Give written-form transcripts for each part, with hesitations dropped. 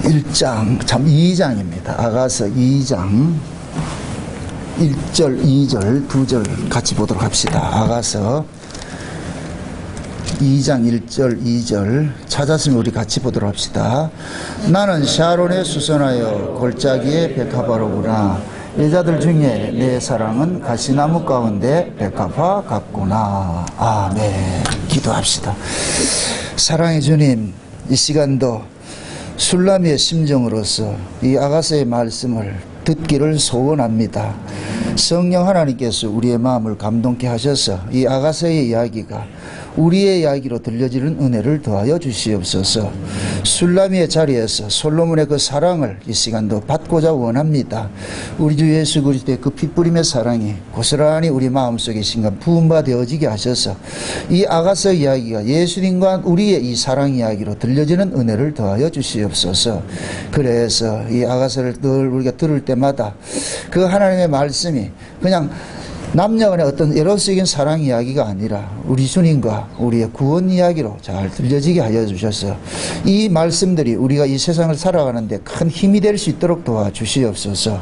1장, 참 2장입니다. 아가서 2장 1절, 2절, 2절 같이 보도록 합시다. 아가서 2장 1절, 2절 찾았으면 우리 같이 보도록 합시다. 나는 샤론에 수선하여 골짜기에 백합화로구나. 여자들 중에 내 사랑은 가시나무 가운데 백합화 같구나. 아멘. 기도합시다. 사랑의 주님, 이 시간도 술람이의 심정으로서 이 아가서의 말씀을 듣기를 소원합니다. 성령 하나님께서 우리의 마음을 감동케 하셔서 이 아가서의 이야기가 우리의 이야기로 들려지는 은혜를 더하여 주시옵소서. 술라미의 자리에서 솔로몬의 그 사랑을 이 시간도 받고자 원합니다. 우리 주 예수 그리스도의 그 핏부림의 사랑이 고스란히 우리 마음속에 신간 부음바 되어지게 하셔서 이 아가서 이야기가 예수님과 우리의 이 사랑 이야기로 들려지는 은혜를 더하여 주시옵소서. 그래서 이 아가서를 늘 우리가 들을 때마다 그 하나님의 말씀이 그냥 남녀 간의 어떤 에로스적인 사랑 이야기가 아니라 우리 주님과 우리의 구원 이야기로 잘 들려지게 하여 주셔서 이 말씀들이 우리가 이 세상을 살아가는데 큰 힘이 될 수 있도록 도와주시옵소서.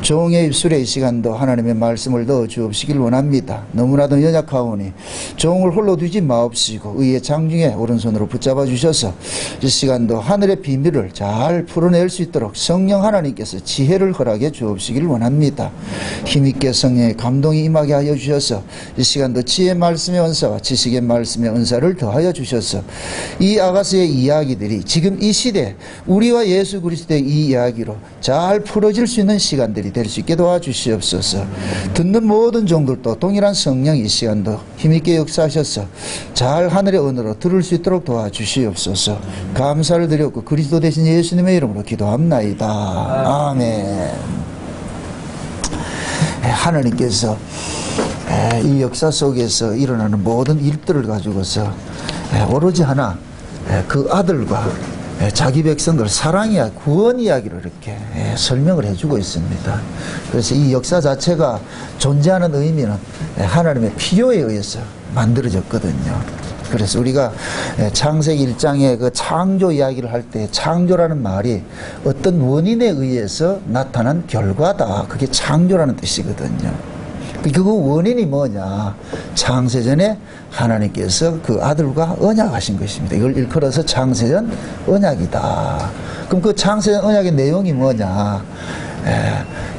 종의 입술에 이 시간도 하나님의 말씀을 넣어 주옵시길 원합니다. 너무나도 연약하오니 종을 홀로 두지 마옵시고 의의 장중에 오른손으로 붙잡아 주셔서 이 시간도 하늘의 비밀을 잘 풀어낼 수 있도록 성령 하나님께서 지혜를 허락해 주옵시길 원합니다. 힘있게 성령의 감동이 임하게 하여 주셔서 이 시간도 지혜의 말씀의 은사와 지식의 말씀의 은사를 더하여 주셔서 이 아가서의 이야기들이 지금 이 시대 우리와 예수 그리스도의 이 이야기로 잘 풀어질 수 있는 시간들이 될 수 있게 도와주시옵소서. 듣는 모든 종들도 동일한 성령 이 시간도 힘있게 역사하셔서 잘 하늘의 언어로 들을 수 있도록 도와주시옵소서. 감사를 드렸고 그리스도 대신 예수님의 이름으로 기도합나이다. 아멘. 하나님께서 이 역사 속에서 일어나는 모든 일들을 가지고서 오로지 하나 그 아들과 자기 백성들 사랑 이야기, 구원 이야기로 이렇게 설명을 해주고 있습니다. 그래서 이 역사 자체가 존재하는 의미는 하나님의 필요에 의해서 만들어졌거든요. 그래서 우리가 창세기 1장의 그 창조 이야기를 할 때 창조라는 말이 어떤 원인에 의해서 나타난 결과다. 그게 창조라는 뜻이거든요. 그 원인이 뭐냐? 창세전에 하나님께서 그 아들과 언약하신 것입니다. 이걸 일컬어서 창세전 언약이다. 그럼 그 창세전 언약의 내용이 뭐냐?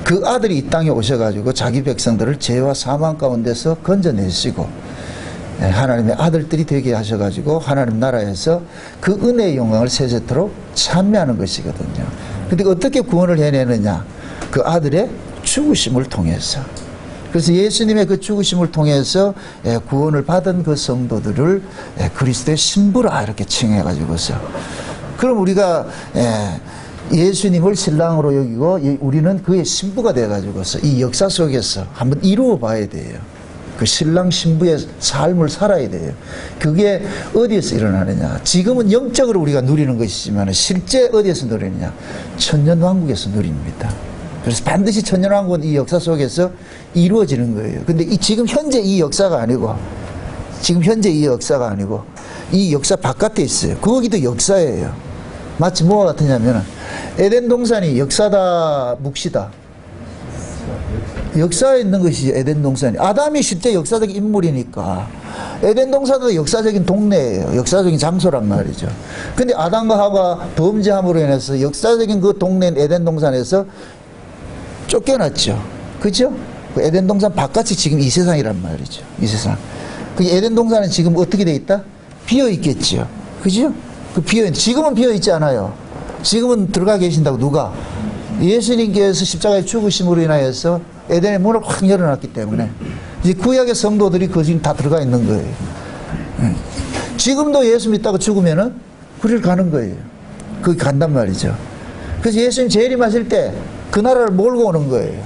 그 아들이 이 땅에 오셔가지고 자기 백성들을 죄와 사망 가운데서 건져내시고 하나님의 아들들이 되게 하셔가지고 하나님 나라에서 그 은혜의 영광을 세세토록 찬미하는 것이거든요. 근데 어떻게 구원을 해내느냐? 그 아들의 죽으심을 통해서. 그래서 예수님의 그 죽으심을 통해서 구원을 받은 그 성도들을 그리스도의 신부라 이렇게 칭해가지고서. 그럼 우리가 예수님을 신랑으로 여기고 우리는 그의 신부가 돼가지고서 이 역사 속에서 한번 이루어 봐야 돼요. 그 신랑 신부의 삶을 살아야 돼요. 그게 어디에서 일어나느냐? 지금은 영적으로 우리가 누리는 것이지만 실제 어디에서 누리느냐? 천년왕국에서 누립니다. 그래서 반드시 천년왕국은 이 역사 속에서 이루어지는 거예요. 근데 지금 현재 이 역사가 아니고 이 역사 바깥에 있어요. 거기도 역사예요. 마치 뭐와 같으냐면 에덴 동산이 역사다 묵시다. 역사에 있는 것이 에덴 동산이. 아담이 실제 역사적 인물이니까 에덴 동산도 역사적인 동네예요. 역사적인 장소란 말이죠. 근데 아담과 하와가 범죄함으로 인해서 역사적인 그 동네인 에덴 동산에서 쫓겨났죠. 그죠? 그 에덴 동산 바깥이 지금 이 세상이란 말이죠. 이 세상. 그 에덴 동산은 지금 어떻게 돼 있다? 비어 있겠죠. 그죠? 그 지금은 비어 있지 않아요. 지금은 들어가 계신다고. 누가? 예수님께서 십자가에 죽으심으로 인하여서 에덴의 문을 확 열어놨기 때문에 이제 구약의 성도들이 그 지금 다 들어가 있는 거예요. 지금도 예수 믿다가 죽으면은 그리로 가는 거예요. 거기 간단 말이죠. 그래서 예수님 재림하실 때 그 나라를 몰고 오는 거예요.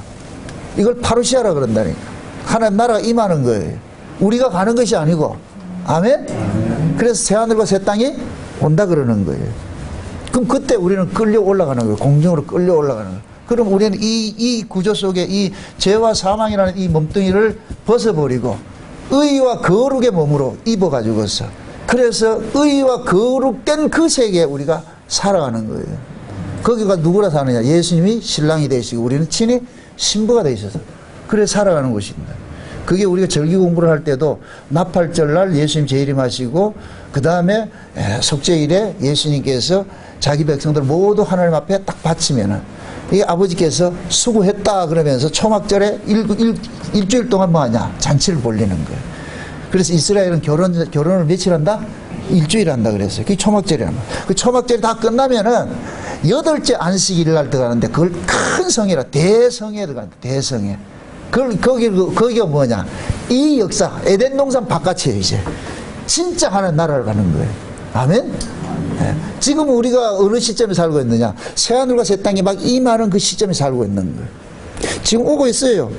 이걸 파루시아라 그런다니까. 하나님 나라가 임하는 거예요. 우리가 가는 것이 아니고. 아멘? 그래서 새하늘과 새 땅이 온다 그러는 거예요. 그럼 그때 우리는 끌려 올라가는 거예요. 공중으로 끌려 올라가는 거예요. 그럼 우리는 이 구조 속에 이 죄와 사망이라는 이 몸뚱이를 벗어버리고 의와 거룩의 몸으로 입어가지고서 그래서 의와 거룩된 그 세계에 우리가 살아가는 거예요. 거기가 누구라 사느냐? 예수님이 신랑이 되시고 우리는 친히 신부가 되셔서 그래 살아가는 곳입니다. 그게 우리가 절기 공부를 할 때도 나팔절날 예수님 재림하시고 그 다음에 속죄일에 예수님께서 자기 백성들 모두 하나님 앞에 딱 바치면은 이 아버지께서 수고했다 그러면서 초막절에 일주일 동안 뭐 하냐? 잔치를 벌리는 거예요. 그래서 이스라엘은 결혼을 며칠 한다? 일주일 한다 그랬어요. 그게 초막절이란 말이에요. 그 초막절이 다 끝나면은 8째 안식일 날 들어가는데 그걸 큰 성회라 대성회에 들어간다. 대성회. 거기가 뭐냐? 이 역사, 에덴 동산 바깥이에요, 이제. 진짜 하나님 나라를 가는 거예요. 아멘? 네. 지금 우리가 어느 시점에 살고 있느냐? 새하늘과 새 땅이 막 임하는 그 시점에 살고 있는 거예요. 지금 오고 있어요.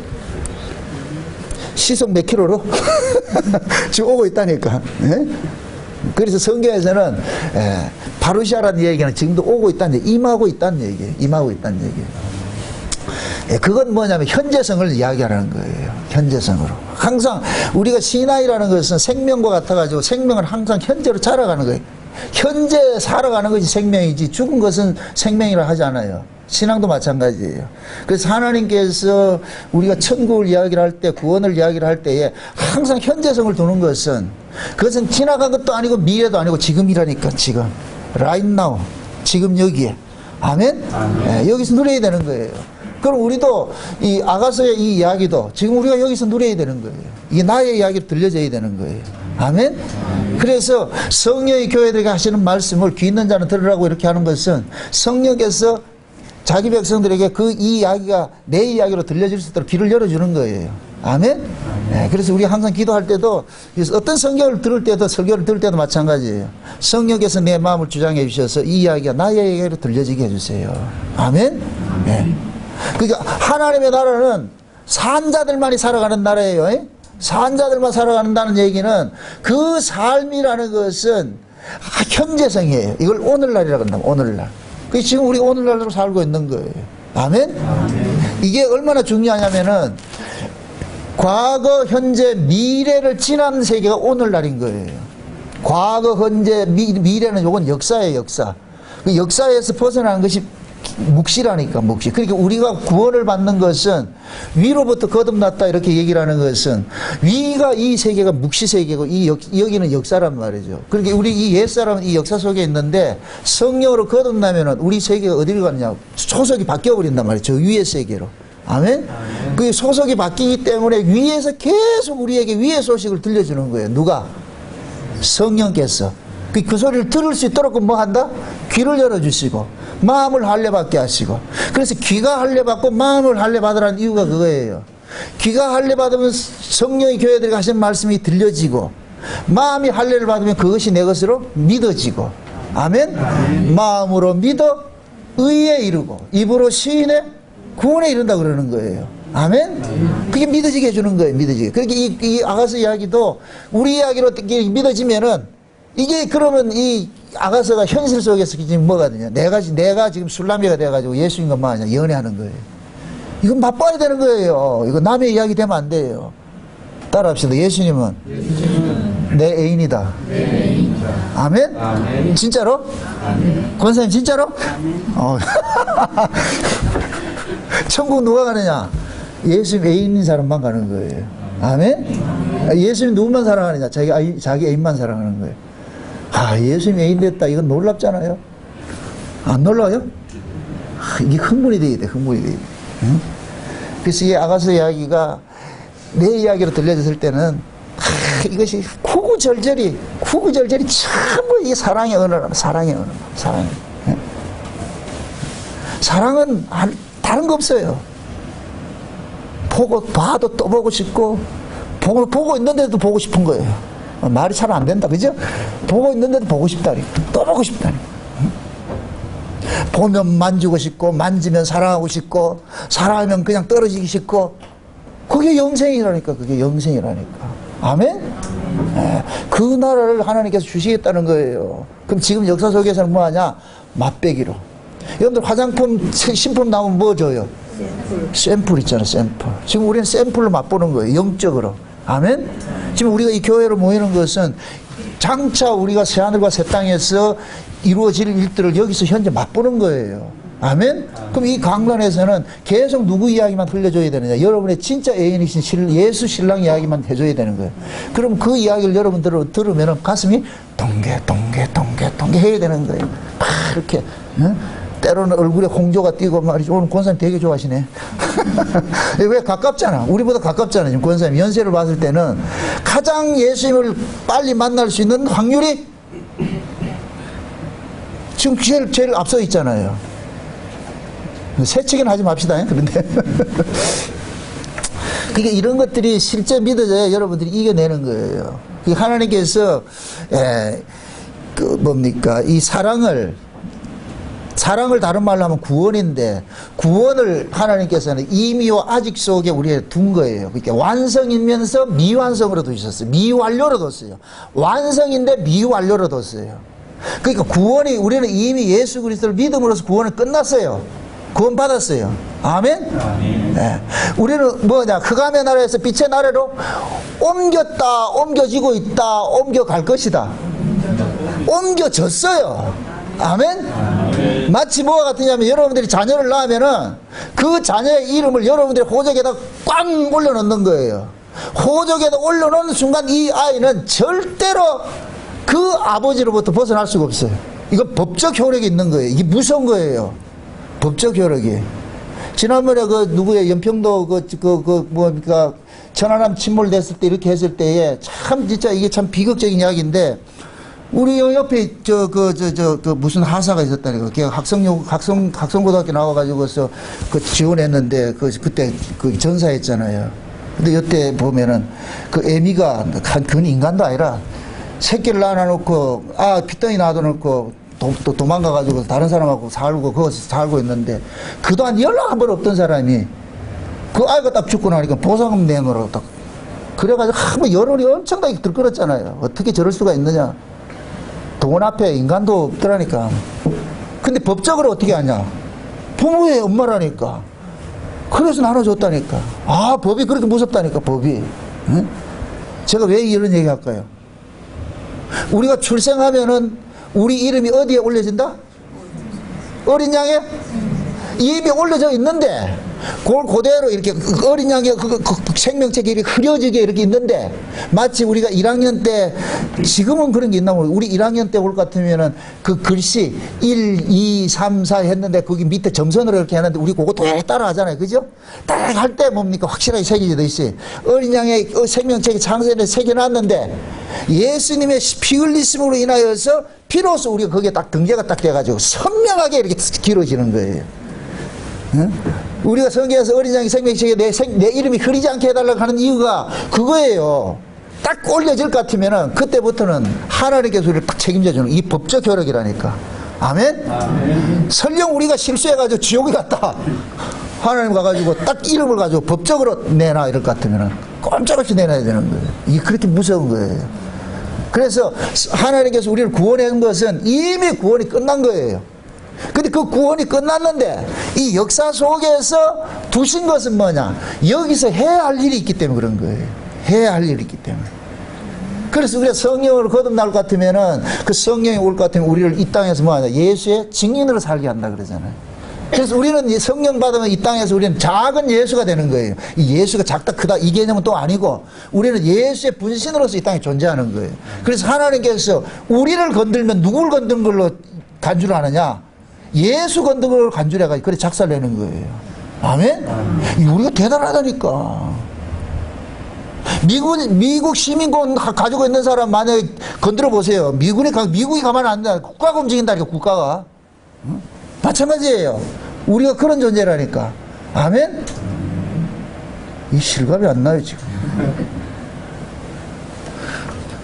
시속 몇 킬로로? 지금 오고 있다니까. 네? 그래서 성경에서는 파루시아라는 얘기는 지금도 오고 있다는 얘기, 임하고 있다는 얘기예요. 임하고 있다는 얘기예요. 그건 뭐냐면 현재성을 이야기하는 거예요. 현재성으로. 항상 우리가 시나이라는 것은 생명과 같아가지고 생명을 항상 현재로 자라가는 거예요. 현재 살아가는 것이 생명이지 죽은 것은 생명이라 하지 않아요. 신앙도 마찬가지예요. 그래서 하나님께서 우리가 천국을 이야기를 할 때, 구원을 이야기를 할 때에 항상 현재성을 두는 것은 그것은 지나간 것도 아니고 미래도 아니고 지금이라니까. 지금 right now, 지금 여기에. 아멘? 네, 여기서 누려야 되는 거예요. 그럼 우리도 이 아가서의 이 이야기도 지금 우리가 여기서 누려야 되는 거예요. 이게 나의 이야기로 들려져야 되는 거예요. 아멘? 그래서 성령의 교회들에게 하시는 말씀을 귀 있는 자는 들으라고 이렇게 하는 것은 성령께서 자기 백성들에게 그 이 이야기가 내 이야기로 들려질 수 있도록 귀를 열어주는 거예요. 아멘? 네, 그래서 우리 항상 기도할 때도 어떤 성경을 들을 때도 설교를 들을 때도 마찬가지예요. 성령께서 내 마음을 주장해 주셔서 이 이야기가 나의 이야기로 들려지게 해주세요. 아멘? 네. 그러니까 하나님의 나라는 산자들만이 살아가는 나라예요. 산자들만 살아간다는 얘기는 그 삶이라는 것은 현재성이에요. 이걸 오늘날이라고 한다면 오늘날. 그 지금 우리 오늘날로 살고 있는 거예요. 아멘? 이게 얼마나 중요하냐면은 과거, 현재, 미래를 지난 세계가 오늘날인 거예요. 과거, 현재, 미래는 요건 역사예요, 역사. 그 역사에서 벗어나는 것이 묵시라니까, 묵시. 그러니까 우리가 구원을 받는 것은 위로부터 거듭났다 이렇게 얘기를 하는 것은 위가 이 세계가 묵시 세계고 여기는 역사란 말이죠. 그러니까 우리 이 옛사람은 이 역사 속에 있는데 성령으로 거듭나면은 우리 세계가 어디로 가느냐? 소속이 바뀌어버린단 말이죠. 저 위의 세계로. 아멘? 그 소속이 바뀌기 때문에 위에서 계속 우리에게 위의 소식을 들려주는 거예요. 누가? 성령께서. 그 소리를 들을 수 있도록 뭐 한다? 귀를 열어주시고 마음을 할례받게 하시고. 그래서 귀가 할례받고 마음을 할례받으라는 이유가 그거예요. 귀가 할례받으면 성령의 교회들이 하시는 말씀이 들려지고 마음이 할례를 받으면 그것이 내 것으로 믿어지고. 아멘? 마음으로 믿어 의에 이르고 입으로 시인해 구원에 이른다 그러는 거예요. 아멘? 그게 믿어지게 해주는 거예요. 믿어지게. 그러니까 이 아가서 이야기도 우리 이야기로 믿어지면은 이게 그러면 이 아가서가 현실 속에서 지금 뭐가 되냐? 내가 지금 술람이가 돼가지고 예수님과 뭐 하냐? 연애하는 거예요. 이건 맛봐야 되는 거예요. 이거 남의 이야기 되면 안 돼요. 따라합시다. 예수님은 내 애인이다. 아멘? 아멘? 진짜로? 아멘. 권사님 진짜로? 천국 누가 가느냐? 예수님 애인인 사람만 가는 거예요. 아멘? 예수님 누구만 사랑하느냐? 자기 애인만 사랑하는 거예요. 예수님 애인 됐다. 이건 놀랍잖아요. 안 놀라요? 이게 흥분이 돼야 돼. 흥분이 돼야 돼. 응? 그래서 이 아가서 이야기가 내 이야기로 들려졌을 때는 이것이 구구절절이 전부 이 사랑의 언어라. 사랑의 언어. 사랑은 다른 거 없어요. 봐도 또 보고 싶고 보고 있는데도 보고 싶은 거예요. 말이 잘 안 된다, 그죠? 보고 있는데도 보고 싶다니, 또 보고 싶다니. 보면 만지고 싶고, 만지면 사랑하고 싶고, 사랑하면 그냥 떨어지기 싶고, 그게 영생이라니까, 그게 영생이라니까. 아멘? 그 나라를 하나님께서 주시겠다는 거예요. 그럼 지금 역사 속에서는 뭐 하냐? 맛배기로. 여러분들 화장품, 신품 나오면 뭐 줘요? 샘플 있잖아요, 샘플. 지금 우리는 샘플로 맛보는 거예요, 영적으로. 아멘? 지금 우리가 이 교회로 모이는 것은 장차 우리가 새하늘과 새 땅에서 이루어질 일들을 여기서 현재 맛보는 거예요. 아멘? 그럼 이 강단에서는 계속 누구 이야기만 흘려줘야 되느냐? 여러분의 진짜 애인이신 예수 신랑 이야기만 해줘야 되는 거예요. 그럼 그 이야기를 여러분 들으면 가슴이 동게 해야 되는 거예요. 막 이렇게. 응? 때로는 얼굴에 홍조가 띄고 말이죠. 오늘 권사님 되게 좋아하시네. 왜 가깝잖아. 우리보다 가깝잖아. 지금 권사님 연세를 봤을 때는 가장 예수님을 빨리 만날 수 있는 확률이 지금 제일 앞서 있잖아요. 새치기는 하지 맙시다. 그런데. 그러니까 이런 것들이 실제 믿어져야 여러분들이 이겨내는 거예요. 하나님께서, 이 사랑을 다른 말로 하면 구원인데, 구원을 하나님께서는 이미와 아직 속에 우리에 둔 거예요. 그러니까 완성이면서 미완성으로 두셨어요. 미완료로 뒀어요. 완성인데 미완료로 뒀어요. 그러니까 구원이, 우리는 이미 예수 그리스도를 믿음으로써 구원은 끝났어요. 구원 받았어요. 아멘? 아멘. 네. 우리는 뭐냐, 흑암의 나라에서 빛의 나라로 옮겨지고 있다, 옮겨갈 것이다. 옮겨졌어요. 아멘? 아멘. 마치 뭐가 같으냐면, 여러분들이 자녀를 낳으면은 그 자녀의 이름을 여러분들이 호적에다 꽝 올려놓는 거예요. 호적에다 올려놓는 순간 이 아이는 절대로 그 아버지로부터 벗어날 수가 없어요. 이거 법적 효력이 있는 거예요. 이게 무서운 거예요. 법적 효력이. 지난번에 누구의 연평도 뭡니까, 천안함 침몰됐을 때 이렇게 했을 때에 참 진짜 이게 참 비극적인 이야기인데, 우리 옆에 무슨 하사가 있었다니까. 걔 학성고등학교 나와가지고서 지원했는데 그때 전사했잖아요. 근데 여태 보면은 그 애미가 그건 인간도 아니라 새끼를 낳아놓고 핏덩이 놔둬놓고 또 도망가가지고 다른 사람하고 거기서 살고 있는데, 그동안 연락 한 번 없던 사람이 그 아이가 딱 죽고 나니까 보상금 내놓으라고 딱. 그래가지고 한번 여론이 엄청나게 들끓었잖아요. 어떻게 저럴 수가 있느냐. 돈 앞에 인간도 없더라니까. 근데 법적으로 어떻게 하냐. 부모의 엄마라니까. 그래서 나눠줬다니까. 법이 그렇게 무섭다니까, 법이. 응? 제가 왜 이런 얘기 할까요? 우리가 출생하면은 우리 이름이 어디에 올려진다? 어린 양에? 이름이 올려져 있는데, 그걸 그대로 이렇게 어린 양의 그 생명책이 이렇게 흐려지게 이렇게 있는데, 마치 우리가 1학년 때, 지금은 그런 게 있나 모르겠어요. 우리 1학년 때 올 것 같으면은 그 글씨 1, 2, 3, 4 했는데 거기 밑에 점선으로 이렇게 하는데 우리 그거 도에 따라 하잖아요. 그죠? 딱 할 때 뭡니까? 확실하게 새겨지듯이 어린 양의 생명책이 창세전에 새겨놨는데, 예수님의 피 흘리심으로 인하여서 비로소 우리가 거기에 딱 등재가 딱 돼가지고 선명하게 이렇게 길어지는 거예요. 응? 우리가 성경에서 어린 양의 생명책에 내 이름이 흐리지 않게 해달라고 하는 이유가 그거예요. 딱 올려질 것 같으면은 그때부터는 하나님께서 우리를 딱 책임져주는 이 법적 효력이라니까. 아멘? 아멘. 설령 우리가 실수해가지고 지옥에 갔다, 하나님 가가지고 딱 이름을 가지고 법적으로 내놔 이럴 것 같으면은 꼼짝없이 내놔야 되는 거예요. 이게 그렇게 무서운 거예요. 그래서 하나님께서 우리를 구원한 것은 이미 구원이 끝난 거예요. 근데 그 구원이 끝났는데 이 역사 속에서 두신 것은 뭐냐? 여기서 해야 할 일이 있기 때문에 그런 거예요. 해야 할 일이 있기 때문에. 그래서 우리가 성령을 거듭날 것 같으면은, 그 성령이 올 것 같으면 우리를 이 땅에서 뭐하냐? 예수의 증인으로 살게 한다 그러잖아요. 그래서 우리는 이 성령 받으면 이 땅에서 우리는 작은 예수가 되는 거예요. 이 예수가 작다 크다 이 개념은 또 아니고, 우리는 예수의 분신으로서 이 땅에 존재하는 거예요. 그래서 하나님께서 우리를 건들면 누구를 건드는 걸로 간주를 하느냐? 예수 건드는 걸 간주를 해가지고 그래 작사를 내는 거예요. 아멘? 우리가 대단하다니까. 미국 시민권 가지고 있는 사람 만약에 건드려 보세요. 미국이 가만히 안 돼. 국가가 움직인다니까, 국가가. 응? 마찬가지예요. 우리가 그런 존재라니까. 아멘? 이 실감이 안 나요, 지금.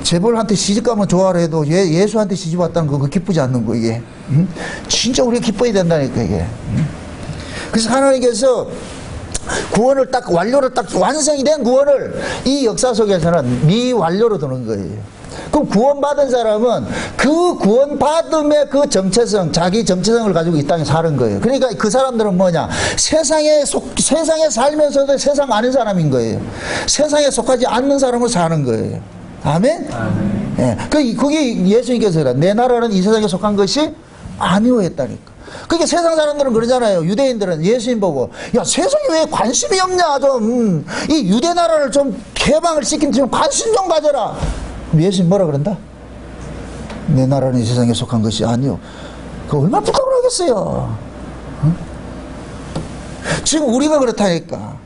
재벌한테 시집가면 좋아라 해도 예수한테 시집 왔다는 거 기쁘지 않는 거, 이게. 응? 진짜 우리가 기뻐야 된다니까, 이게. 응? 그래서 하나님께서 구원을 딱, 완료를 딱, 완성이 된 구원을 이 역사 속에서는 미완료로 두는 거예요. 그럼 구원받은 사람은 그 구원받음의 그 정체성, 자기 정체성을 가지고 이 땅에 사는 거예요. 그러니까 그 사람들은 뭐냐? 세상에 살면서도 세상 아닌 사람인 거예요. 세상에 속하지 않는 사람으로 사는 거예요. 아멘? 아멘. 예. 그게 예수님께서 내 나라는 이 세상에 속한 것이 아니오 했다니까. 그러니까 세상 사람들은 그러잖아요. 유대인들은 예수님 보고, 야, 세상에 왜 관심이 없냐, 좀. 이 유대 나라를 좀 개방을 시킨 좀 관심 좀 가져라. 예수님 뭐라 그런다? 내 나라는 이 세상에 속한 것이 아니요. 그 얼마나 부끄러워하겠어요. 응? 지금 우리가 그렇다니까.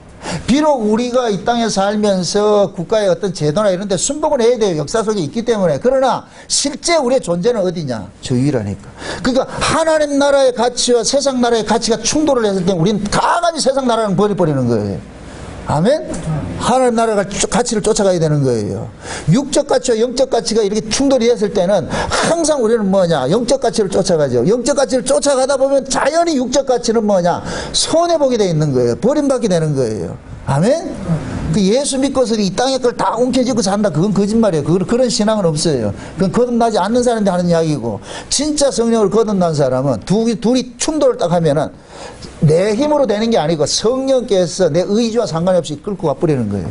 비록 우리가 이 땅에 살면서 국가의 어떤 제도나 이런 데 순복을 해야 돼요. 역사 속에 있기 때문에. 그러나 실제 우리의 존재는 어디냐? 저 위라니까. 그러니까 하나님 나라의 가치와 세상 나라의 가치가 충돌을 했을 때 우리는 강하게 세상 나라는 버려버리는 거예요. 아멘? 하나님 나라의 가치를 쫓아가야 되는 거예요. 육적 가치와 영적 가치가 이렇게 충돌이 했을 때는 항상 우리는 뭐냐? 영적 가치를 쫓아가죠. 영적 가치를 쫓아가다 보면 자연히 육적 가치는 뭐냐? 손해보게 돼 있는 거예요. 버림받게 되는 거예요. 아멘? 그 예수 믿고서 이 땅의 걸 다 움켜쥐고 산다. 그건 거짓말이에요. 그런 신앙은 없어요. 그건 거듭나지 않는 사람한테 하는 이야기고, 진짜 성령을 거듭난 사람은 둘이 충돌을 딱 하면은 내 힘으로 되는 게 아니고 성령께서 내 의지와 상관없이 끌고 와버리는 거예요.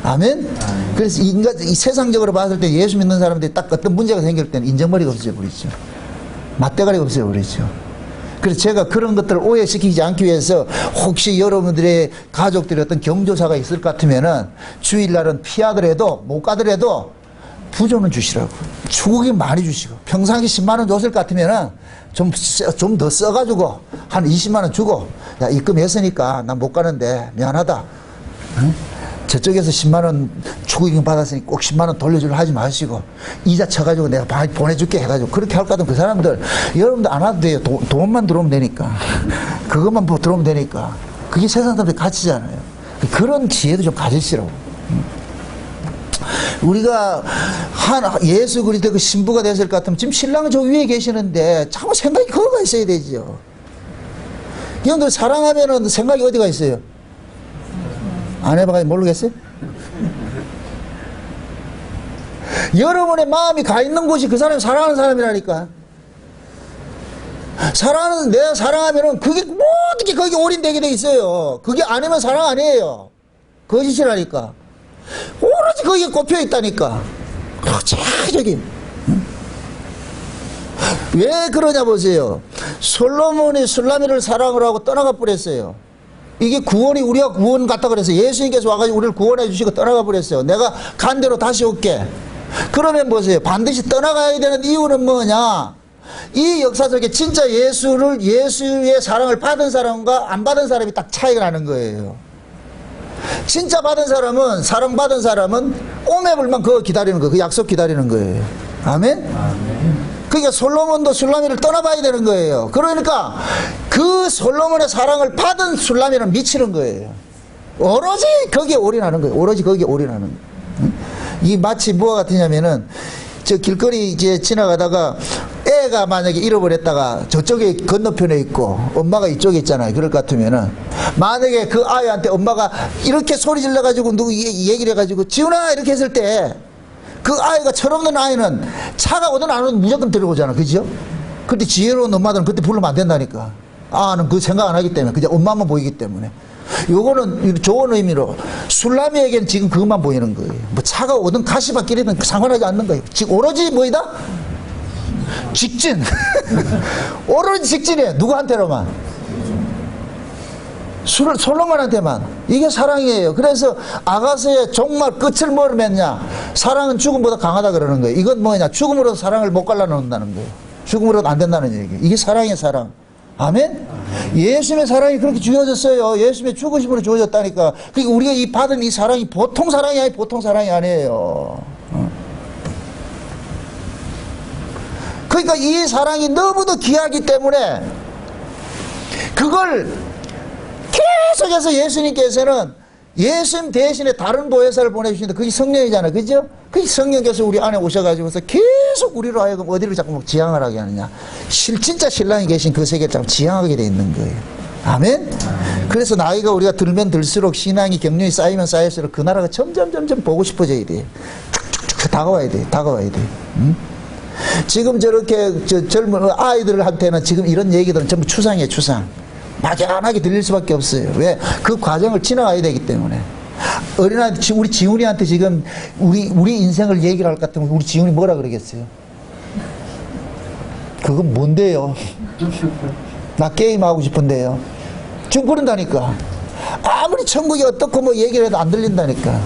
아멘? 그래서 이 세상적으로 봤을 때 예수 믿는 사람들이 딱 어떤 문제가 생길 때는 인정머리가 없어져 버리죠. 맞대가리가 없어져 버리죠. 그래서 제가 그런 것들을 오해시키지 않기 위해서 혹시 여러분들의 가족들이 어떤 경조사가 있을 것 같으면은 주일날은 피하더라도 못 가더라도 부조는 주시라고. 주국이 많이 주시고, 평상시 10만원 줬을 것 같으면은 좀 더 써가지고 한 20만원 주고, 야, 입금했으니까 난 못 가는데 미안하다. 응? 저쪽에서 10만원 축의금 받았으니 꼭 10만원 돌려주려 하지 마시고 이자 쳐가지고 내가 보내줄게 해가지고 그렇게 할 것 같으면 그 사람들, 여러분들 안 와도 돼요. 돈만 들어오면 되니까. 그것만 들어오면 되니까. 그게 세상 사람들의 가치잖아요. 그런 지혜도 좀 가지시라고. 우리가 예수 그리스도 그 신부가 됐을 것 같으면 지금 신랑은 저 위에 계시는데 자꾸 생각이 거기가 있어야 되죠. 여러분들 사랑하면은 생각이 어디가 있어요? 안 해봐가지고 모르겠어요? 여러분의 마음이 가 있는 곳이 그 사람이 사랑하는 사람이라니까. 내가 사랑하면은 그게 모든 게 거기 올인되게 돼 있어요. 그게 아니면 사랑 아니에요. 거짓이라니까. 오로지 거기에 꼽혀 있다니까. 구체적인. 왜 그러냐 보세요. 솔로몬이 술라미를 사랑을 하고 떠나가 버렸어요. 이게 구원이, 우리가 구원 같다 그랬어요. 예수님께서 와가지고 우리를 구원해 주시고 떠나가 버렸어요. 내가 간 대로 다시 올게. 그러면 보세요. 반드시 떠나가야 되는 이유는 뭐냐? 이 역사 속에 진짜 예수의 사랑을 받은 사람과 안 받은 사람이 딱 차이가 나는 거예요. 진짜 받은 사람은, 사랑받은 사람은 오매불만 그거 기다리는 거예요. 그 약속 기다리는 거예요. 아멘? 아멘. 그러니까 솔로몬도 술라미를 떠나봐야 되는 거예요. 그러니까 그 솔로몬의 사랑을 받은 술라미는 미치는 거예요. 오로지 거기에 올인하는 거예요. 오로지 거기에 올인하는 거예요. 이 마치 뭐가 같으냐면은, 저 길거리 이제 지나가다가 애가 만약에 잃어버렸다가 저쪽에 건너편에 있고 엄마가 이쪽에 있잖아요. 그럴 것 같으면은, 만약에 그 아이한테 엄마가 이렇게 소리 질러가지고 누구 얘기를 해가지고 지훈아 이렇게 했을 때 그 아이가, 철없는 아이는 차가 오든 안 오든 무조건 들어오잖아. 그죠? 그때 지혜로운 엄마들은 그때 부르면 안 된다니까. 아는 그 생각 안 하기 때문에. 그냥 엄마만 보이기 때문에. 요거는 좋은 의미로 술라미에겐 지금 그것만 보이는 거예요. 뭐 차가 오든 가시밭길이든 상관하지 않는 거예요. 지금 오로지 뭐이다? 직진. 오로지 직진이에요. 누구한테로만? 솔로몬한테만. 이게 사랑이에요. 그래서 아가서의 정말 끝을 뭘 맺냐? 사랑은 죽음보다 강하다 그러는 거예요. 이건 뭐냐? 죽음으로 사랑을 못 갈라놓는다는 거예요. 죽음으로도 안 된다는 얘기예요. 이게 사랑이에요, 사랑. 아멘? 예수님의 사랑이 그렇게 주어졌어요. 예수님의 죽으심으로 주어졌다니까. 그러니까 우리가 이 받은 이 사랑이 보통 사랑이 아니에요. 보통 사랑이 아니에요. 그러니까 이 사랑이 너무도 귀하기 때문에 그걸 계속해서 예수님께서는 예수님 대신에 다른 보혜사를 보내주시는데 그게 성령이잖아요. 그죠? 그 성령께서 우리 안에 오셔가지고서 계속 우리로 하여금 어디를 자꾸 지향을 하게 하느냐. 진짜 신랑이 계신 그 세계를 자꾸 지향하게 돼 있는 거예요. 아멘? 그래서 나이가 우리가 들면 들수록 신앙이 경륜이 쌓이면 쌓일수록 그 나라가 점점 보고 싶어져야 돼. 쭉쭉쭉 다가와야 돼. 다가와야 돼. 응? 지금 저렇게 젊은 아이들한테는 지금 이런 얘기들은 전부 추상이에요. 추상. 막연하게 들릴 수밖에 없어요. 왜? 그 과정을 지나가야 되기 때문에. 어린아이한테, 우리 지훈이한테 지금 우리 인생을 얘기를 할 것 같으면 우리 지훈이 뭐라 그러겠어요? 그건 뭔데요? 나 게임하고 싶은데요. 지금 그런다니까. 아무리 천국이 어떻고 뭐 얘기를 해도 안 들린다니까.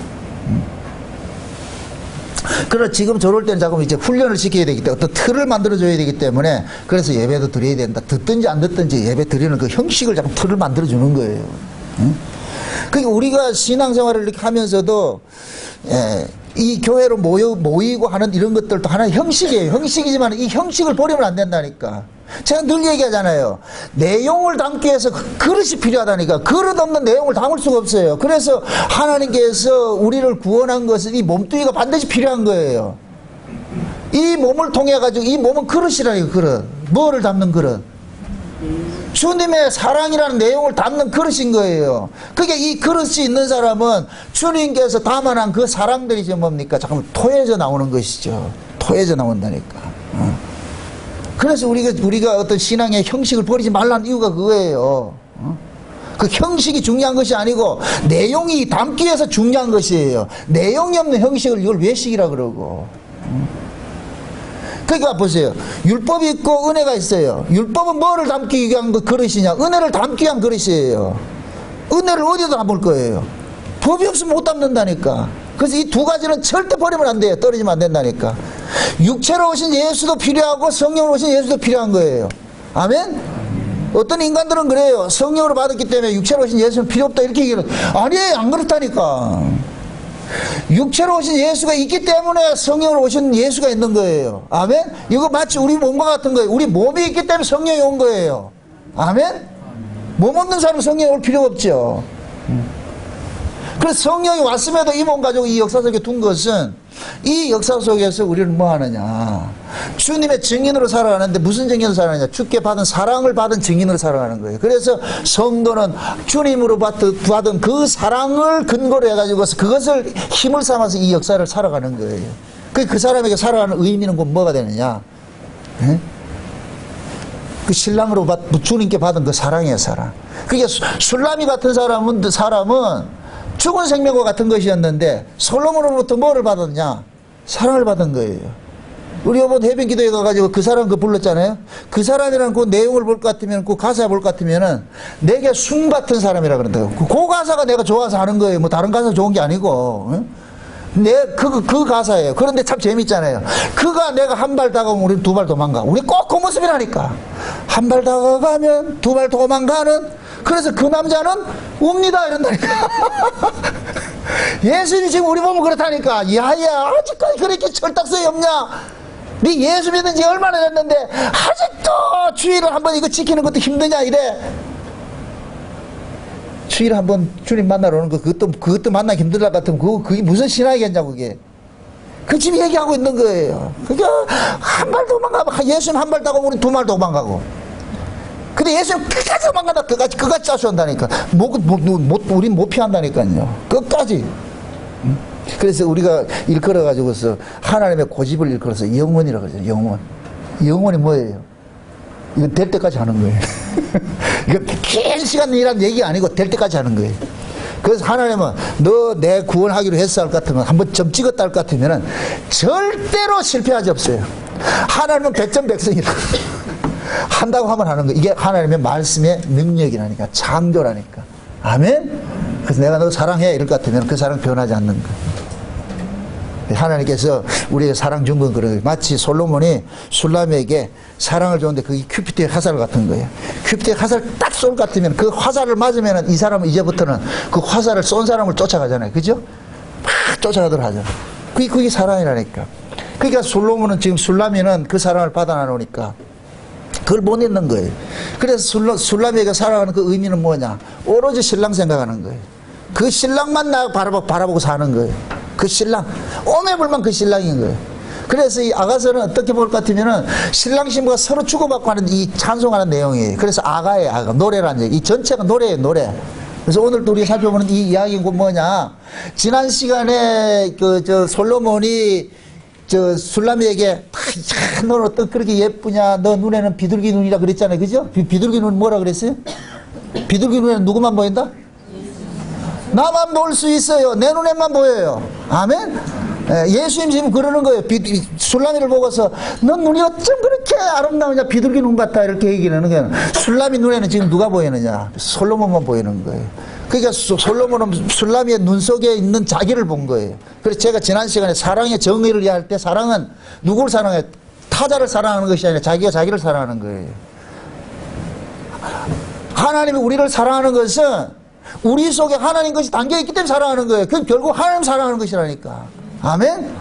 그러나 지금 저럴 때는 자꾸 이제 훈련을 시켜야 되기 때문에 어떤 틀을 만들어줘야 되기 때문에 그래서 예배도 드려야 된다. 듣든지 안 듣든지 예배 드리는 그 형식을 자꾸 틀을 만들어주는 거예요. 응? 그러니까 우리가 신앙생활을 이렇게 하면서도 이 교회로 모이고 하는 이런 것들도 하나의 형식이에요. 형식이지만 이 형식을 버리면 안 된다니까. 제가 늘 얘기하잖아요. 내용을 담기 위해서 그릇이 필요하다니까. 그릇 없는 내용을 담을 수가 없어요. 그래서 하나님께서 우리를 구원한 것은 이 몸뚱이가 반드시 필요한 거예요. 이 몸을 통해 가지고 이 몸은 그릇이라니까. 그릇. 뭐를 담는 그릇? 주님의 사랑이라는 내용을 담는 그릇인 거예요. 그게 이 그릇이 있는 사람은 주님께서 담아난 그 사랑들이 이제 뭡니까? 잠깐만 토해져 나오는 것이죠. 토해져 나온다니까. 그래서 우리가 어떤 신앙의 형식을 버리지 말라는 이유가 그거예요. 그 형식이 중요한 것이 아니고 내용이 담기 위해서 중요한 것이에요. 내용이 없는 형식을 이걸 외식이라 그러고. 그러니까 보세요. 율법이 있고 은혜가 있어요. 율법은 뭐를 담기 위한 그릇이냐? 은혜를 담기 위한 그릇이에요. 은혜를 어디다 담을 거예요? 법이 없으면 못 담는다니까. 그래서 이 두 가지는 절대 버리면 안 돼요. 떨어지면 안 된다니까. 육체로 오신 예수도 필요하고 성령으로 오신 예수도 필요한 거예요. 아멘? 어떤 인간들은 그래요. 성령으로 받았기 때문에 육체로 오신 예수는 필요 없다 이렇게 얘기를. 아니에요. 안 그렇다니까. 육체로 오신 예수가 있기 때문에 성령으로 오신 예수가 있는 거예요. 아멘? 이거 마치 우리 몸과 같은 거예요. 우리 몸이 있기 때문에 성령이 온 거예요. 아멘? 몸 없는 사람은 성령이 올 필요가 없죠. 그래서 성령이 왔음에도 이 몸 가지고 이 역사 속에 둔 것은 이 역사 속에서 우리는 뭐 하느냐? 주님의 증인으로 살아가는데 무슨 증인으로 살아가느냐? 주께 받은 사랑을 받은 증인으로 살아가는 거예요. 그래서 성도는 주님으로 받은 그 사랑을 근거로 해가지고 그것을 힘을 삼아서 이 역사를 살아가는 거예요. 그 사람에게 살아가는 의미는 곧 뭐가 되느냐? 네? 그 신랑으로 주님께 받은 그 사랑이에요, 사랑. 그게 술라미 같은 사람은 죽은 생명과 같은 것이었는데 솔로몬으로부터 뭐를 받았냐? 사랑을 받은 거예요. 우리 이번 해변 기도에 가가지고 그 사람 불렀잖아요. 그 사람이라는 그 내용을 볼 것 같으면 그 가사 볼 것 같으면은 내게 숭 같은 사람이라 그런다고. 그 가사가 내가 좋아서 하는 거예요. 뭐 다른 가사 좋은 게 아니고. 그 가사예요. 그런데 참 재밌잖아요. 그가 내가 한 발 다가오면 우리 두 발 도망가. 우리 꼭 그 모습이라니까. 한 발 다가가면 두 발 도망가는. 그래서 그 남자는 웁니다 이런다니까. 예수님이 지금 우리 보면 그렇다니까. 야야 아직까지 그렇게 철딱서이 없냐? 네 예수 믿은 지 얼마나 됐는데 아직도 주일을 한번 이거 지키는 것도 힘드냐 이래. 주일에 한번 주님 만나러 오는 거 그것도 만나기 힘들다 같으면 그게 무슨 신앙이겠냐고 그게. 그 지금 얘기하고 있는 거예요. 그게 한 발 도망가고 예수님 한 발 다가오면 우리 두 발 도망가고. 근데 예수님 끝까지 도망간다. 끝까지 쫓아온다니까. 우린 못 피한다니까요. 끝까지. 그래서 우리가 일컬어가지고서 하나님의 고집을 일컬어서 영원이라고 그러죠. 영원. 영원이 뭐예요? 이거 될 때까지 하는 거예요. 이거 긴 시간 일한 얘기 아니고 될 때까지 하는 거예요. 그래서 하나님은 너 내 구원하기로 했어 할 것 같으면 한번 점 찍었다 할 것 같으면은 절대로 실패하지 없어요. 하나님은 백전백승이다. 한다고 하면 하는 거. 이게 하나님의 말씀의 능력이라니까. 창조라니까. 아멘? 그래서 내가 너 사랑해 이럴 것 같으면 그 사랑 변하지 않는 거. 하나님께서 우리에게 사랑 준 건 그런 거예요. 마치 솔로몬이 술람에게 사랑을 줬는데 그게 큐피드의 화살 같은 거예요. 큐피드의 화살 딱 쏠 것 같으면 그 화살을 맞으면 이 사람은 이제부터는 그 화살을 쏜 사람을 쫓아가잖아요. 그죠? 막 쫓아가도록 하죠. 그게 사랑이라니까. 그러니까 솔로몬은 지금 술람이는 그 사랑을 받아 나누니까 그걸 못 잊는 거예요. 그래서 술람에게 살아가는 그 의미는 뭐냐? 오로지 신랑 생각하는 거예요. 그 신랑만 나 바라보고 사는 거예요. 그 신랑. 오매불만 그 신랑인 거예요. 그래서 이 아가서는 어떻게 볼 것 같으면은 신랑 신부가 서로 주고받고 하는 이 찬송하는 내용이에요. 그래서 아가예요, 아가. 노래라는 얘기. 이 전체가 노래예요, 노래. 그래서 오늘 또 우리가 살펴보는 이 이야기는 뭐냐? 지난 시간에 솔로몬이 술람이에게 너는 어떤 그렇게 예쁘냐? 너 눈에는 비둘기 눈이라 그랬잖아요. 그죠? 비둘기 눈 뭐라 그랬어요? 비둘기 눈에는 누구만 보인다? 나만 볼 수 있어요. 내 눈에만 보여요. 아멘? 예수님 지금 그러는 거예요. 술라미를 보고서 넌 눈이 어쩜 그렇게 아름다우냐, 비둘기 눈 같아, 이렇게 얘기를 하는 거예요. 술라미 눈에는 지금 누가 보이느냐? 솔로몬만 보이는 거예요. 그러니까 솔로몬은 술라미의 눈 속에 있는 자기를 본 거예요. 그래서 제가 지난 시간에 사랑의 정의를 이해할 때, 사랑은 누구를 사랑해? 타자를 사랑하는 것이 아니라 자기가 자기를 사랑하는 거예요. 하나님이 우리를 사랑하는 것은 우리 속에 하나님 것이 담겨있기 때문에 사랑하는 거예요. 그건 결국 하나님 사랑하는 것이라니까. 아멘?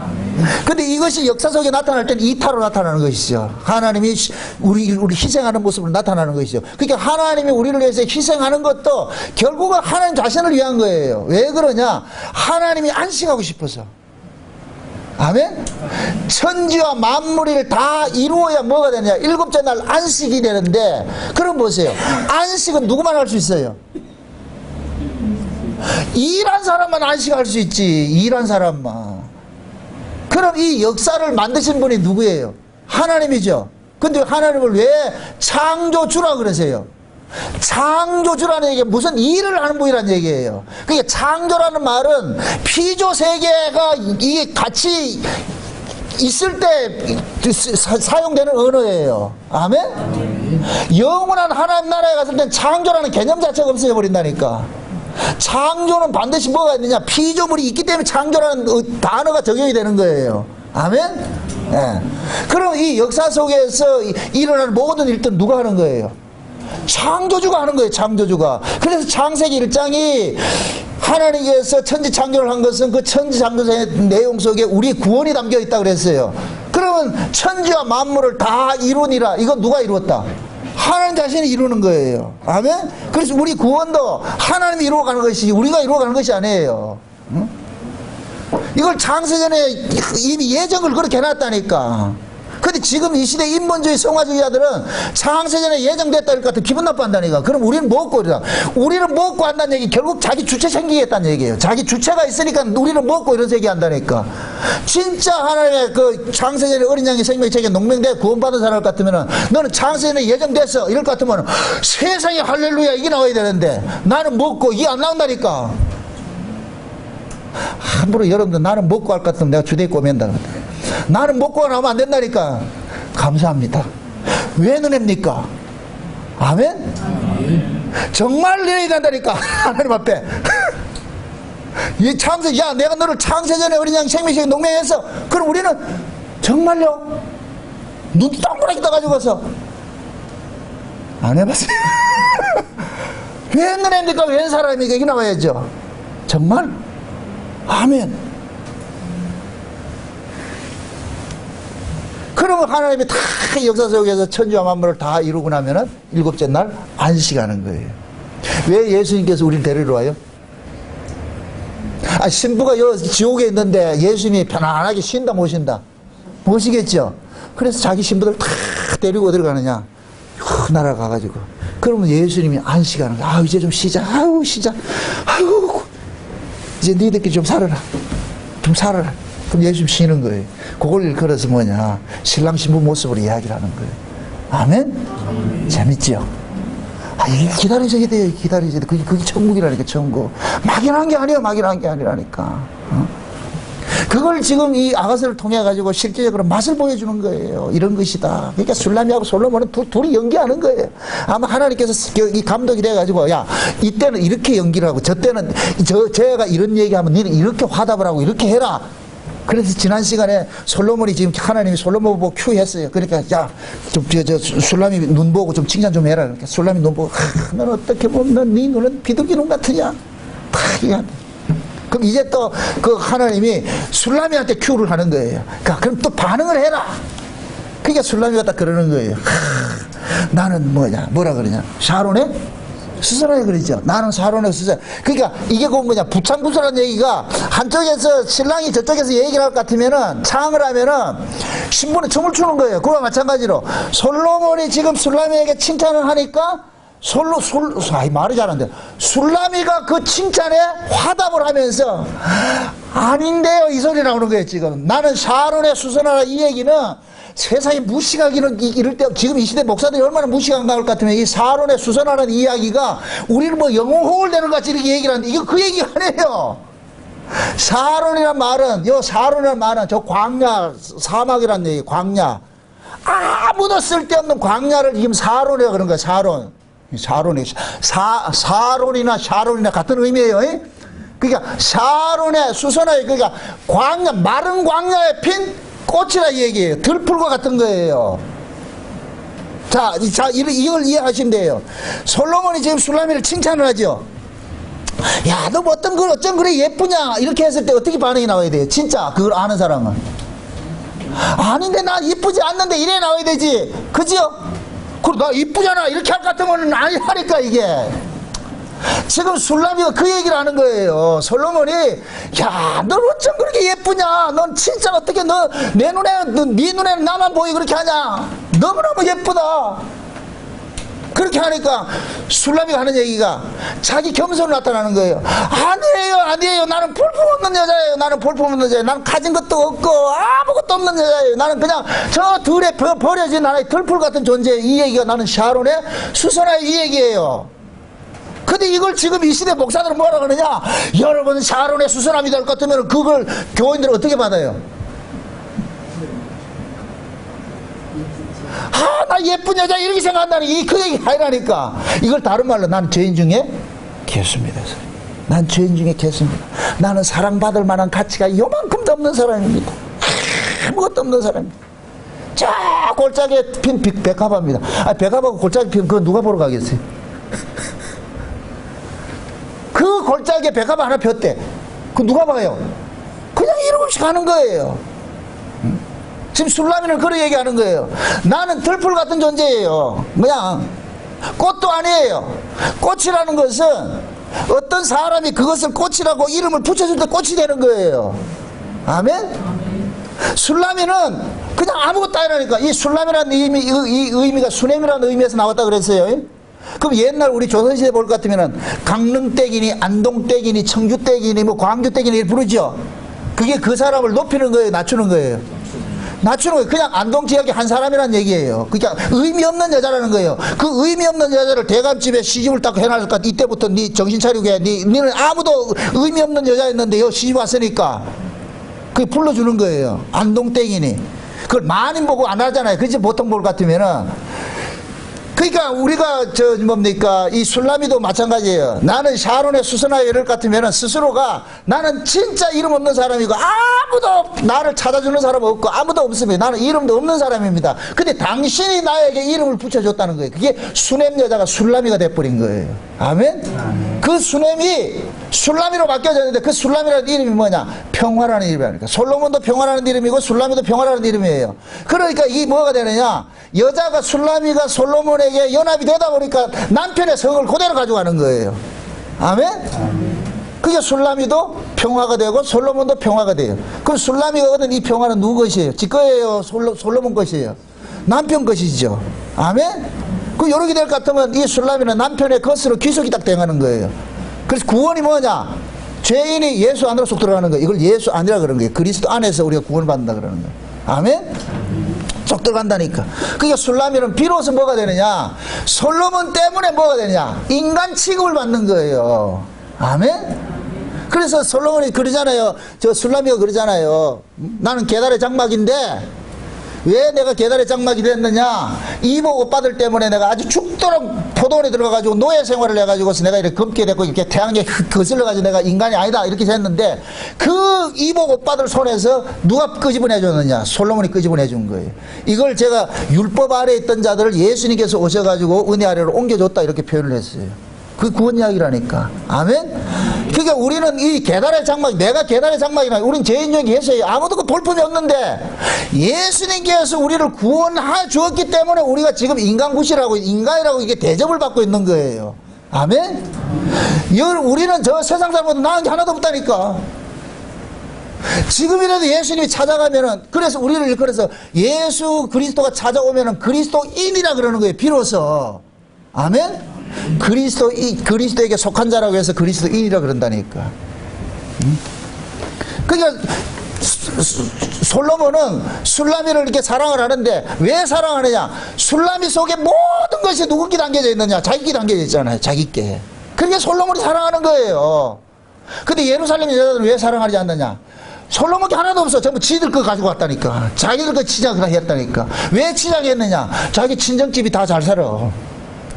근데 이것이 역사 속에 나타날 때는 이타로 나타나는 것이죠. 하나님이 우리 희생하는 모습으로 나타나는 것이죠. 그러니까 하나님이 우리를 위해서 희생하는 것도 결국은 하나님 자신을 위한 거예요. 왜 그러냐? 하나님이 안식하고 싶어서. 아멘? 천지와 만물을 다 이루어야 뭐가 되냐? 일곱째 날 안식이 되는데, 그럼 보세요. 안식은 누구만 할 수 있어요? 일한 사람만 안식할 수 있지. 일한 사람만. 그럼 이 역사를 만드신 분이 누구예요? 하나님이죠. 근데 하나님을 왜 창조주라 그러세요? 창조주라는 얘기가 무슨 일을 하는 분이라는 얘기예요. 그러니까 창조라는 말은 피조 세계가 이게 같이 있을 때 사용되는 언어예요. 아멘? 영원한 하나님 나라에 갔을 땐 창조라는 개념 자체가 없어져 버린다니까. 창조는 반드시 뭐가 있느냐? 피조물이 있기 때문에 창조라는 단어가 적용이 되는 거예요. 아멘? 예. 그럼 이 역사 속에서 일어나는 모든 일들은 누가 하는 거예요? 창조주가 하는 거예요. 창조주가. 그래서 창세기 1장이 하나님께서 천지 창조를 한 것은 그 천지 창조의 내용 속에 우리 구원이 담겨 있다 그랬어요. 그러면 천지와 만물을 다 이루니라. 이건 누가 이루었다? 하나님 자신이 이루는 거예요. 아멘? 그래서 우리 구원도 하나님이 이루어가는 것이지 우리가 이루어가는 것이 아니에요. 응? 이걸 창세전에 이미 예정을 그렇게 해놨다니까. 근데 지금 이 시대 인본주의 성화주의자들은 창세전에 예정됐다 할 것 같아 기분 나빠한다니까. 그럼 우리는 뭐고 이러다. 우리는 뭐고 한다는 얘기 결국 자기 주체 생기겠다는 얘기예요. 자기 주체가 있으니까 우리는 뭐고 이런 얘기 한다니까. 진짜 하나님의 그 창세전에 어린 양의 생명책에 농맹돼 구원받은 사람 같으면은 너는 창세전에 예정됐어 이럴 것 같으면 세상에 할렐루야 이게 나와야 되는데 나는 뭐고 이게 안 나온다니까. 함부로 여러분들 나는 뭐고 할 것 같으면 내가 주대에 꼬맨다. 나는 먹고 나오면 안 된다니까. 감사합니다. 왜 너냅니까? 아멘? 정말 너해야 된다니까. 하나님 앞에. 이 창세, 야, 내가 너를 창세전에 어린 양 생명식에 농맹했어. 그럼 우리는 정말요? 눈 동그랗게 떠가지고서 안 해봤어요. 왜 너냅니까? 왜 사람이니까 이게 나와야죠. 정말? 아멘. 그러면 하나님이 다 역사 속에서 천지와 만물을 다 이루고 나면은 일곱째 날 안식하는 거예요. 왜 예수님께서 우리를 데리러 와요? 신부가 지옥에 있는데 예수님이 편안하게 쉰다 모신다? 모시겠죠? 그래서 자기 신부들 다 데리고 어디로 가느냐? 나라 가가지고. 그러면 예수님이 안식하는 거야. 이제 좀 쉬자. 쉬자. 이제 니들끼리 좀 살아라. 좀 살아라. 그럼 예수님 쉬는 거예요. 그걸 일컬어서 뭐냐? 신랑 신부 모습으로 이야기를 하는 거예요. 아멘? 재밌죠? 이게 기다리셔야 돼요. 기다리셔야 돼. 그게 천국이라니까, 천국. 막연한 게 아니에요. 막연한 게 아니라니까. 그걸 지금 이 아가서를 통해 가지고 실제적으로 맛을 보여주는 거예요. 이런 것이다. 그러니까 술라미하고 솔로몬은 둘이 연기하는 거예요. 아마 하나님께서 이 감독이 돼 가지고 야, 이때는 이렇게 연기를 하고 저 때는 제가 이런 얘기하면 너는 이렇게 화답을 하고 이렇게 해라. 그래서 지난 시간에 솔로몬이 지금 하나님이 솔로몬 보고 큐했어요. 그러니까 야, 좀 술라미 눈 보고 좀 칭찬 좀 해라. 그러니까 술라미 눈 보고 넌 어떻게 보면 네 눈은 비둘기 눈 같으냐. 그럼 이제 또 그 하나님이 술라미한테 큐를 하는 거예요. 그럼 또 반응을 해라. 그러니까 술라미가 딱 그러는 거예요. 나는 뭐라 그러냐. 샤론의 수선하게 그러죠. 나는 사론의 수선. 그러니까 이게 그 뭐냐, 부창부수라는 얘기가 한쪽에서 신랑이 저쪽에서 얘기를 할 것 같으면은 창을 하면은 신부는 춤을 추는 거예요. 그와 마찬가지로 솔로몬이 지금 술라미에게 칭찬을 하니까 말이 잘안돼. 술라미가 그 칭찬에 화답을 하면서 아닌데요 이 소리 나오는 거예요. 지금 나는 샤론의 수선하라 이 얘기는 세상이 무식하기는 이럴 때 지금 이 시대 목사들이 얼마나 무식한가 할 것 같으면 이 사론에 수선하는 이야기가 우리는 뭐 영웅호을 내는 것 같이 이렇게 얘기를 하는데 이거 그 얘기가 아니에요. 샤론이란 말은, 샤론이란 말은 저 광야, 사막이란 얘기, 광야. 아무도 쓸데없는 광야를 지금 샤론이라고 그런 거야, 샤론. 샤론이, 사론이나 샤론이나 같은 의미예요. 그러니까 샤론의 수선화에, 그러니까 광야, 마른 광야에 핀 꽃이라 얘기예요. 들풀과 같은 거예요. 자, 이걸 이해하시면 돼요. 솔로몬이 지금 술라미를 칭찬을 하죠. 야, 너 뭐 어쩜 그래 예쁘냐? 이렇게 했을 때 어떻게 반응이 나와야 돼요? 진짜 그걸 아는 사람은. 아닌데 나 이쁘지 않는데 이래 나와야 되지. 그죠? 그럼 나 이쁘잖아. 이렇게 할 것 같으면 아니 하니까 이게. 지금 술라미가 그 얘기를 하는 거예요. 솔로몬이, 야, 너 어쩜 그렇게 예쁘냐? 넌 진짜 어떻게 네 눈에는 나만 보이고 그렇게 하냐? 너무너무 예쁘다. 그렇게 하니까 술라미가 하는 얘기가 자기 겸손을 나타나는 거예요. 아니에요. 나는 볼품없는 여자예요. 나는 볼품없는 여자예요. 나는 가진 것도 없고 아무것도 없는 여자예요. 나는 그냥 저 들에 버려진 하나의 들풀 같은 존재예요. 이 얘기가 나는 샤론의 수선화의 이 얘기예요. 근데 이걸 지금 이 시대 목사들은 뭐라 그러냐? 여러분 샤론의 수선함이 될 것 같으면 그걸 교인들은 어떻게 받아요? 나 예쁜 여자 이렇게 생각한다니 그 얘기 하라니까. 이걸 다른 말로 난 죄인 중에 개수입니다. 난 죄인 중에 개수입니다. 나는 사랑받을 만한 가치가 요만큼도 없는 사람입니다. 아무것도 없는 사람입니다. 저 골짜기에 핀 백합화입니다. 백합하고 골짜기 핀 그거 누가 보러 가겠어요? 그 골짜기에 백합화 하나 폈대. 그 누가 봐요? 그냥 이름 없이 가는 거예요. 지금 술라미는 그런 얘기하는 거예요. 나는 들풀 같은 존재예요. 그냥 꽃도 아니에요. 꽃이라는 것은 어떤 사람이 그것을 꽃이라고 이름을 붙여줄 때 꽃이 되는 거예요. 아멘? 술라미는 그냥 아무것도 아니라니까. 이 술라미라는 이 의미가 수냄이라는 의미에서 나왔다 그랬어요. 그럼 옛날 우리 조선시대 볼 것 같으면은 강릉댁이니 안동댁이니 청주댁이니 뭐 광주댁이니 이렇게 부르죠. 그게 그 사람을 높이는 거예요, 낮추는 거예요? 낮추는 거예요. 그냥 안동 지역의 한 사람이란 얘기예요. 그러니까 의미 없는 여자라는 거예요. 그 의미 없는 여자를 대감집에 시집을 딱 해놨을까? 이때부터 네 정신 차리고 해. 니는 아무도 의미 없는 여자였는데 시집 왔으니까 그게 불러주는 거예요. 안동댁이니. 그걸 많이 보고 안 하잖아요. 그치? 보통 볼 것 같으면은. 그러니까 우리가 뭡니까 이 술라미도 마찬가지예요. 나는 샤론의 수선화의 예를 같으면 스스로가 나는 진짜 이름 없는 사람이고 아무도 나를 찾아주는 사람 없고 아무도 없습니다. 나는 이름도 없는 사람입니다. 근데 당신이 나에게 이름을 붙여줬다는 거예요. 그게 수냄 여자가 술라미가 돼버린 거예요. 아멘? 그 수냄이 술라미로 바뀌어졌는데 그 술라미라는 이름이 뭐냐? 평화라는 이름이라니까. 솔로몬도 평화라는 이름이고 술라미도 평화라는 이름이에요. 그러니까 이게 뭐가 되느냐? 여자가 술라미가 솔로몬에게 연합이 되다 보니까 남편의 성을 그대로 가져가는 거예요. 아멘? 그게 술라미도 평화가 되고 솔로몬도 평화가 돼요. 그럼 술라미가 얻은 이 평화는 누구 것이에요? 지 거예요? 솔로몬 것이에요? 남편 것이죠. 아멘? 그 요렇게 될 것 같으면 이 술라미는 남편의 것으로 귀속이 딱 돼가는 거예요. 그래서 구원이 뭐냐? 죄인이 예수 안으로 쏙 들어가는 거예요. 이걸 예수 안이라 그러는 거예요. 그리스도 안에서 우리가 구원을 받는다 그러는 거예요. 아멘? 쏙 들어간다니까. 그러니까 술라미는 비로소 뭐가 되느냐? 솔로몬 때문에 뭐가 되느냐? 인간 취급을 받는 거예요. 아멘? 그래서 솔로몬이 그러잖아요. 저 술라미가 그러잖아요. 나는 계달의 장막인데 왜 내가 계달의 장막이 됐느냐? 이복 오빠들 때문에 내가 아주 죽도록 포도원에 들어가가지고 노예 생활을 해가지고서 내가 이렇게 검게 됐고 이렇게 태양에 거슬러가지고 내가 인간이 아니다 이렇게 했는데 그 이복 오빠들 손에서 누가 끄집어내 줬느냐? 솔로몬이 끄집어내 준 거예요. 이걸 제가 율법 아래에 있던 자들을 예수님께서 오셔가지고 은혜 아래로 옮겨줬다 이렇게 표현을 했어요. 그 구원 이야기라니까. 아멘? 그러니까 우리는 이 계달의 장막, 내가 계달의 장막이나 우린 죄인 중에 계세요. 아무도 그 볼품이 없는데 예수님께서 우리를 구원해 주었기 때문에 우리가 지금 인간구시라고 인간이라고 이게 대접을 받고 있는 거예요. 아멘? 우리는 저 세상 사람보다 나은 게 하나도 없다니까. 지금이라도 예수님이 찾아가면은 그래서 우리를 그래서 예수 그리스도가 찾아오면은 그리스도인이라 그러는 거예요. 비로소. 아멘? 그리스도에게 속한 자라고 해서 그리스도인이라 그런다니까. 그러니까 솔로몬은 술라미를 이렇게 사랑을 하는데 왜 사랑하느냐? 술라미 속에 모든 것이 누구께 담겨져 있느냐? 자기께 담겨져 있잖아요. 자기께. 그러니까 솔로몬이 사랑하는 거예요. 근데 예루살렘 여자들은 왜 사랑하지 않느냐? 솔로몬 게 하나도 없어. 전부 지들 거 가지고 왔다니까. 자기들 거 치장을 했다니까. 왜 치장했느냐? 자기 친정집이 다 잘 살아.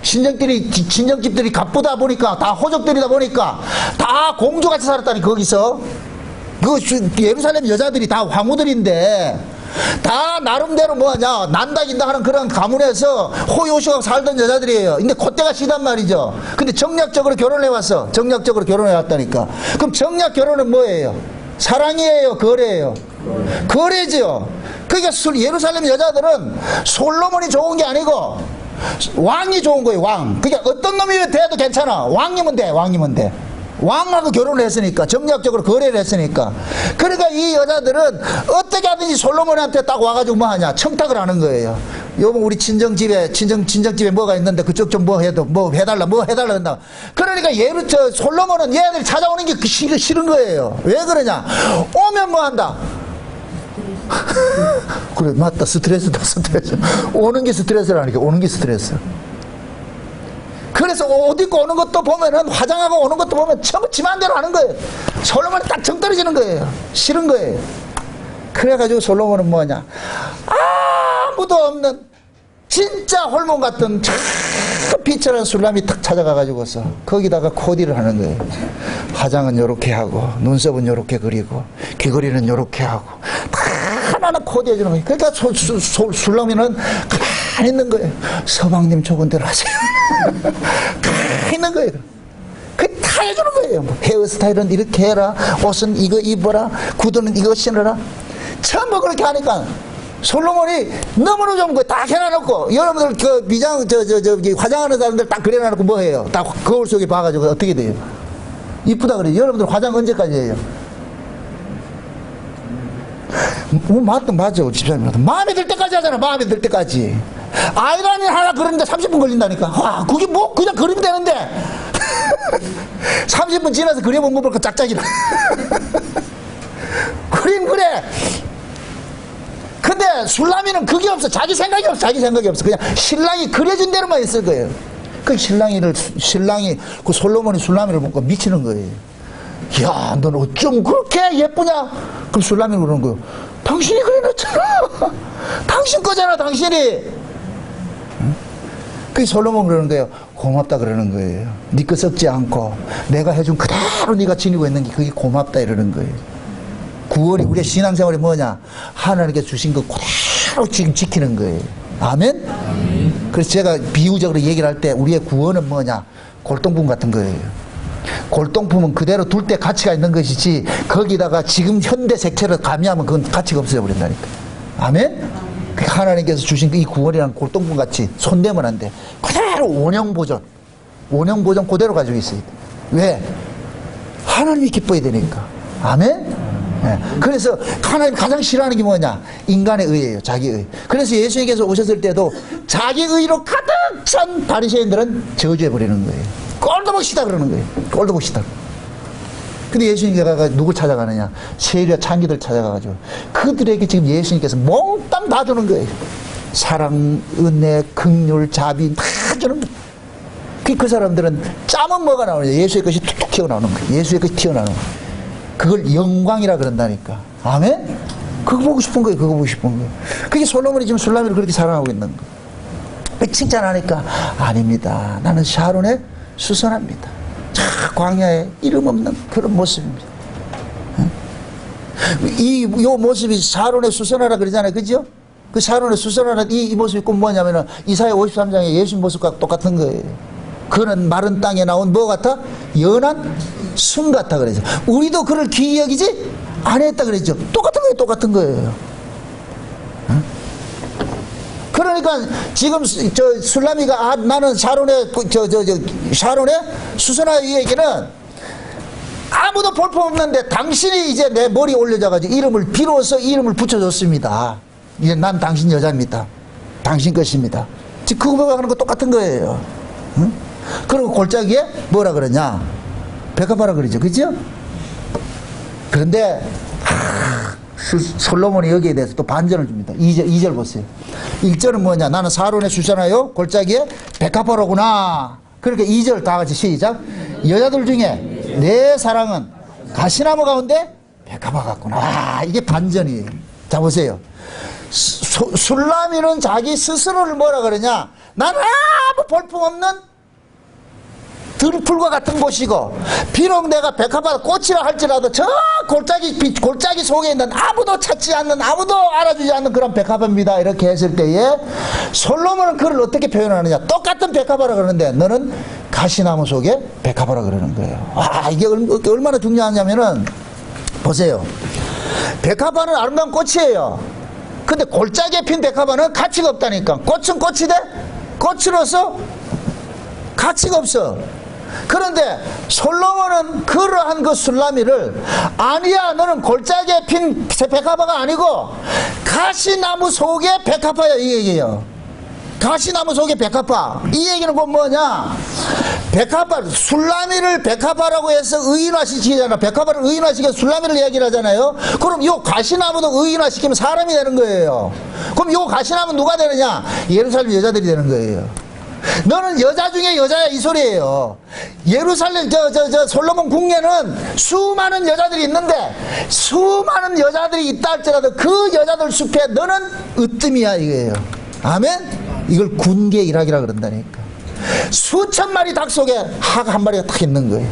친정집들이 갑부다 보니까, 다 호족들이다 보니까, 다 공주같이 살았다니, 거기서. 그 예루살렘 여자들이 다 황후들인데, 다 나름대로 뭐냐, 난다긴다 하는 그런 가문에서 호요시가 살던 여자들이에요. 근데 콧대가 시단 말이죠. 근데 정략적으로 결혼해왔어. 정략적으로 결혼해왔다니까. 그럼 정략 결혼은 뭐예요? 사랑이에요? 거래예요? 거래죠. 그러니까 예루살렘 여자들은 솔로몬이 좋은 게 아니고 왕이 좋은 거예요. 왕. 그러니까 어떤 놈이 돼도 괜찮아. 왕이면 돼. 왕이면 돼. 왕하고 결혼을 했으니까, 정략적으로 거래를 했으니까. 그러니까 이 여자들은 어떻게 하든지 솔로몬한테 딱 와가지고 뭐 하냐, 청탁을 하는 거예요. 요번 우리 친정집에 뭐가 있는데 그쪽 좀 뭐 해달라 한다. 그러니까 솔로몬은 얘들 찾아오는 게 싫은 거예요. 왜 그러냐? 오면 뭐 한다? 그래, 맞다. 스트레스다. 오는 게 스트레스라니까. 오는 게 스트레스. 그래서 옷 입고 오는 것도 보면은, 화장하고 오는 것도 보면 전부 지 맘대로 하는 거예요. 솔로몬이 딱 정 떨어지는 거예요. 싫은 거예요. 그래가지고 솔로몬은 뭐냐, 아무도 없는 진짜 홀몸 같은 빛처럼 술람이 탁 찾아가가지고서 거기다가 코디를 하는 거예요. 화장은 요렇게 하고, 눈썹은 요렇게 그리고, 귀걸이는 요렇게 하고, 다 하나는 코디해주는 거예요. 그러니까 술람이는 가만히 있는 거예요. 서방님 좋은 대로 하세요. 가만히 있는 거예요. 그 다 해주는 거예요. 뭐 헤어스타일은 이렇게 해라, 옷은 이거 입어라, 구두는 이거 신어라. 전부 그렇게 하니까 솔로몬이 너무나 좋은 거 다 해놔놓고, 여러분들 그 미장 화장하는 사람들 딱 그려놔놓고 뭐 해요? 딱 거울 속에 봐가지고 어떻게 돼요? 이쁘다 그래요. 여러분들 화장 언제까지 해요? 맞죠, 집사님. 마음에 들 때까지 하잖아. 마음에 들 때까지. 아이라인 하나 그리는데 30분 걸린다니까. 와, 그게 뭐 그냥 그리면 되는데 30분 지나서 그려본 거 볼까 짝짝이라. 그림 그래. 근데 술라미는 그게 없어. 자기 생각이 없어. 그냥 신랑이 그려준 대로만 있을 거예요. 그 신랑이 그 솔로몬이 술라미를 보고 미치는 거예요. 야, 넌 어쩜 그렇게 예쁘냐? 그럼 술라미는 그러는 거예요. 당신이 그려놨잖아. 당신 거잖아, 당신이. 그 솔로몬 그러는 거예요. 고맙다 그러는 거예요. 네 거 썩지 않고 내가 해준 그대로 네가 지니고 있는 게 그게 고맙다 이러는 거예요. 구원이, 우리의 신앙생활이 뭐냐? 하나님께 주신 거 그대로 지금 지키는 거예요. 아멘? 그래서 제가 비유적으로 얘기를 할 때 우리의 구원은 뭐냐? 골동품 같은 거예요. 골동품은 그대로 둘 때 가치가 있는 것이지, 거기다가 지금 현대 색채를 가미하면 그건 가치가 없어져 버린다니까. 아멘? 하나님께서 주신 이 구원이라는 골동품 같이 손대면 안 돼. 그대로 원형 보존 그대로 가지고 있어야 돼. 왜? 하나님이 기뻐야 되니까. 아멘? 네. 그래서 하나님 가장 싫어하는 게 뭐냐? 인간의 의예요. 자기의. 그래서 예수님께서 오셨을 때도 자기의로 가득 찬 바리새인들은 저주해버리는 거예요. 꼴도 보기 싫다 그러는 거예요. 꼴도 보기 싫다. 근데 예수님께서 누굴 찾아가느냐? 세리와 창기들 찾아가가지고 그들에게 지금 예수님께서 몽땅 다 주는 거예요. 사랑, 은혜, 긍휼, 자비 다 주는 거예요. 그 사람들은 짜면 뭐가 나오냐? 예수의 것이 툭툭 튀어나오는 거예요. 예수의 것이 튀어나오는 거예요. 그걸 영광이라 그런다니까. 아멘? 그거 보고 싶은 거예요. 그거 보고 싶은 거예요. 그게 솔로몬이 지금 술라미를 그렇게 사랑하고 있는 거예요. 칭찬하니까 아닙니다. 나는 샤론에 수선합니다. 광야에 이름 없는 그런 모습입니다. 요 모습이 샤론에 수선하라 그러잖아요. 그죠? 그 샤론에 수선하는 이 모습이 꼭 뭐냐면은 이사야 53장에 예수 모습과 똑같은 거예요. 그는 마른 땅에 나온 뭐 같아? 연한 순 같아 그러죠. 우리도 그를 귀히 여기지 안 했다 그랬죠. 똑같은 거예요. 그러니까 지금 저 술라미가 나는 샤론의 샤론의 수선화 이 얘기는 아무도 볼품없는데 당신이 이제 내 머리에 올려져가지고 이름을 비로소 이름을 붙여줬습니다. 이제 난 당신 여자입니다. 당신 것입니다. 지금 그거 하는 거 똑같은 거예요. 응? 그리고 골짜기에 뭐라 그러냐? 백합화라 그러죠. 그죠? 그런데 솔로몬이 여기에 대해서 또 반전을 줍니다. 2절 보세요. 1절은 뭐냐? 나는 사론에 수선하여 골짜기에 백합화로구나. 그러니까 2절 다 같이 시작. 여자들 중에 내 사랑은 가시나무 가운데 백합화 같구나. 아, 이게 반전이에요. 자, 보세요. 술라미는 자기 스스로를 뭐라 그러냐? 나는 아무 볼품없는 들풀과 같은 곳이고, 비록 내가 백합화 꽃이라 할지라도 저 골짜기 속에 있는 아무도 찾지 않는, 아무도 알아주지 않는 그런 백합화입니다. 이렇게 했을 때에 솔로몬은 그를 어떻게 표현하느냐? 똑같은 백합화라 그러는데 너는 가시나무 속에 백합화라 그러는 거예요. 와, 이게 얼마나 중요하냐면은, 보세요. 백합화는 아름다운 꽃이에요. 근데 골짜기에 핀 백합화는 가치가 없다니까. 꽃은 꽃이 돼? 꽃으로서 가치가 없어. 그런데 솔로몬은 그러한 그 술라미를, 아니야, 너는 골짜기에 핀 백합화가 아니고 가시나무 속의 백합화야, 이 얘기예요. 가시나무 속의 백합화. 이 얘기는 뭐냐? 백합화, 술라미를 백합화라고 해서 의인화시키잖아. 백합화를 의인화시켜 술라미를 이야기를 하잖아요. 그럼 요 가시나무도 의인화시키면 사람이 되는 거예요. 그럼 요 가시나무는 누가 되느냐? 예루살렘 여자들이 되는 거예요. 너는 여자 중에 여자야, 이 소리예요. 예루살렘 솔로몬 궁예는 수많은 여자들이 있는데, 수많은 여자들이 있다 할지라도 그 여자들 숲에 너는 으뜸이야, 이거예요. 아멘? 이걸 군계 일학이라 그런다니까. 수천 마리 닭 속에 학 한 마리가 딱 있는 거예요.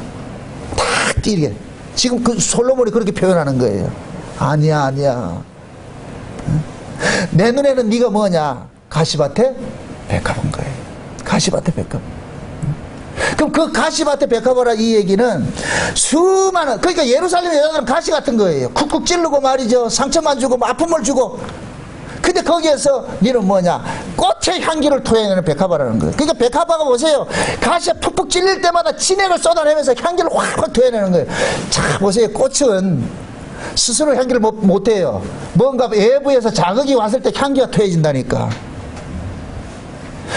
딱 뛰게. 지금 그 솔로몬이 그렇게 표현하는 거예요. 아니야. 내 눈에는 네가 뭐냐? 가시밭에 백합인 거예요. 가시밭에 백합. 그럼 그 가시밭에 백합화라, 이 얘기는 수많은, 그러니까 예루살렘 여자들은 가시 같은 거예요. 쿡쿡 찌르고 말이죠. 상처만 주고 아픔을 주고. 근데 거기에서 너는 뭐냐? 꽃의 향기를 토해내는 백합화라는 거예요. 그러니까 백합화가 보세요. 가시에 푹푹 찔릴 때마다 진액을 쏟아내면서 향기를 확확 토해내는 거예요. 자, 보세요. 꽃은 스스로 향기를 못해요. 뭔가 외부에서 자극이 왔을 때 향기가 토해진다니까.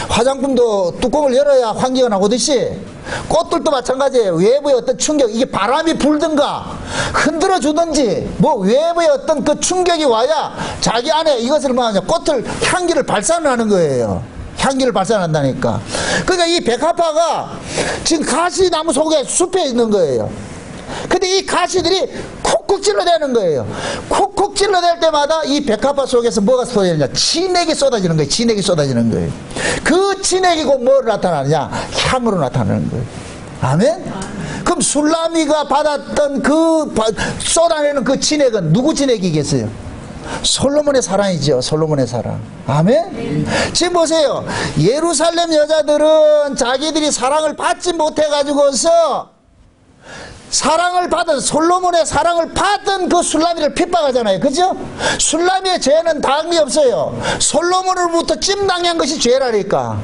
화장품도 뚜껑을 열어야 환기가 나오듯이 꽃들도 마찬가지예요. 외부의 어떤 충격, 이게 바람이 불든가 흔들어 주든지 뭐 외부의 어떤 그 충격이 와야 자기 안에 이것을 뭐하냐, 꽃을 향기를 발산하는 거예요. 향기를 발산한다니까. 그러니까 이 백합화가 지금 가시나무 속에 숲에 있는 거예요. 근데 이 가시들이 콕콕 찔러대는 거예요. 콕콕 찔러댈 때마다 이 백합화 속에서 뭐가 쏟아지느냐? 진액이 쏟아지는 거예요. 진액이 쏟아지는 거예요. 그 진액이 곧 뭐로 나타나느냐? 향으로 나타나는 거예요. 아멘? 그럼 술라미가 받았던 그 쏟아내는 그 진액은 누구 진액이겠어요? 솔로몬의 사랑이죠. 솔로몬의 사랑. 아멘? 지금 보세요. 예루살렘 여자들은 자기들이 사랑을 받지 못해가지고서 사랑을 받은, 솔로몬의 사랑을 받은 그 술라미를 핍박하잖아요. 그죠? 술라미의 죄는 다음이 없어요. 솔로몬으로부터 찜당한 것이 죄라니까.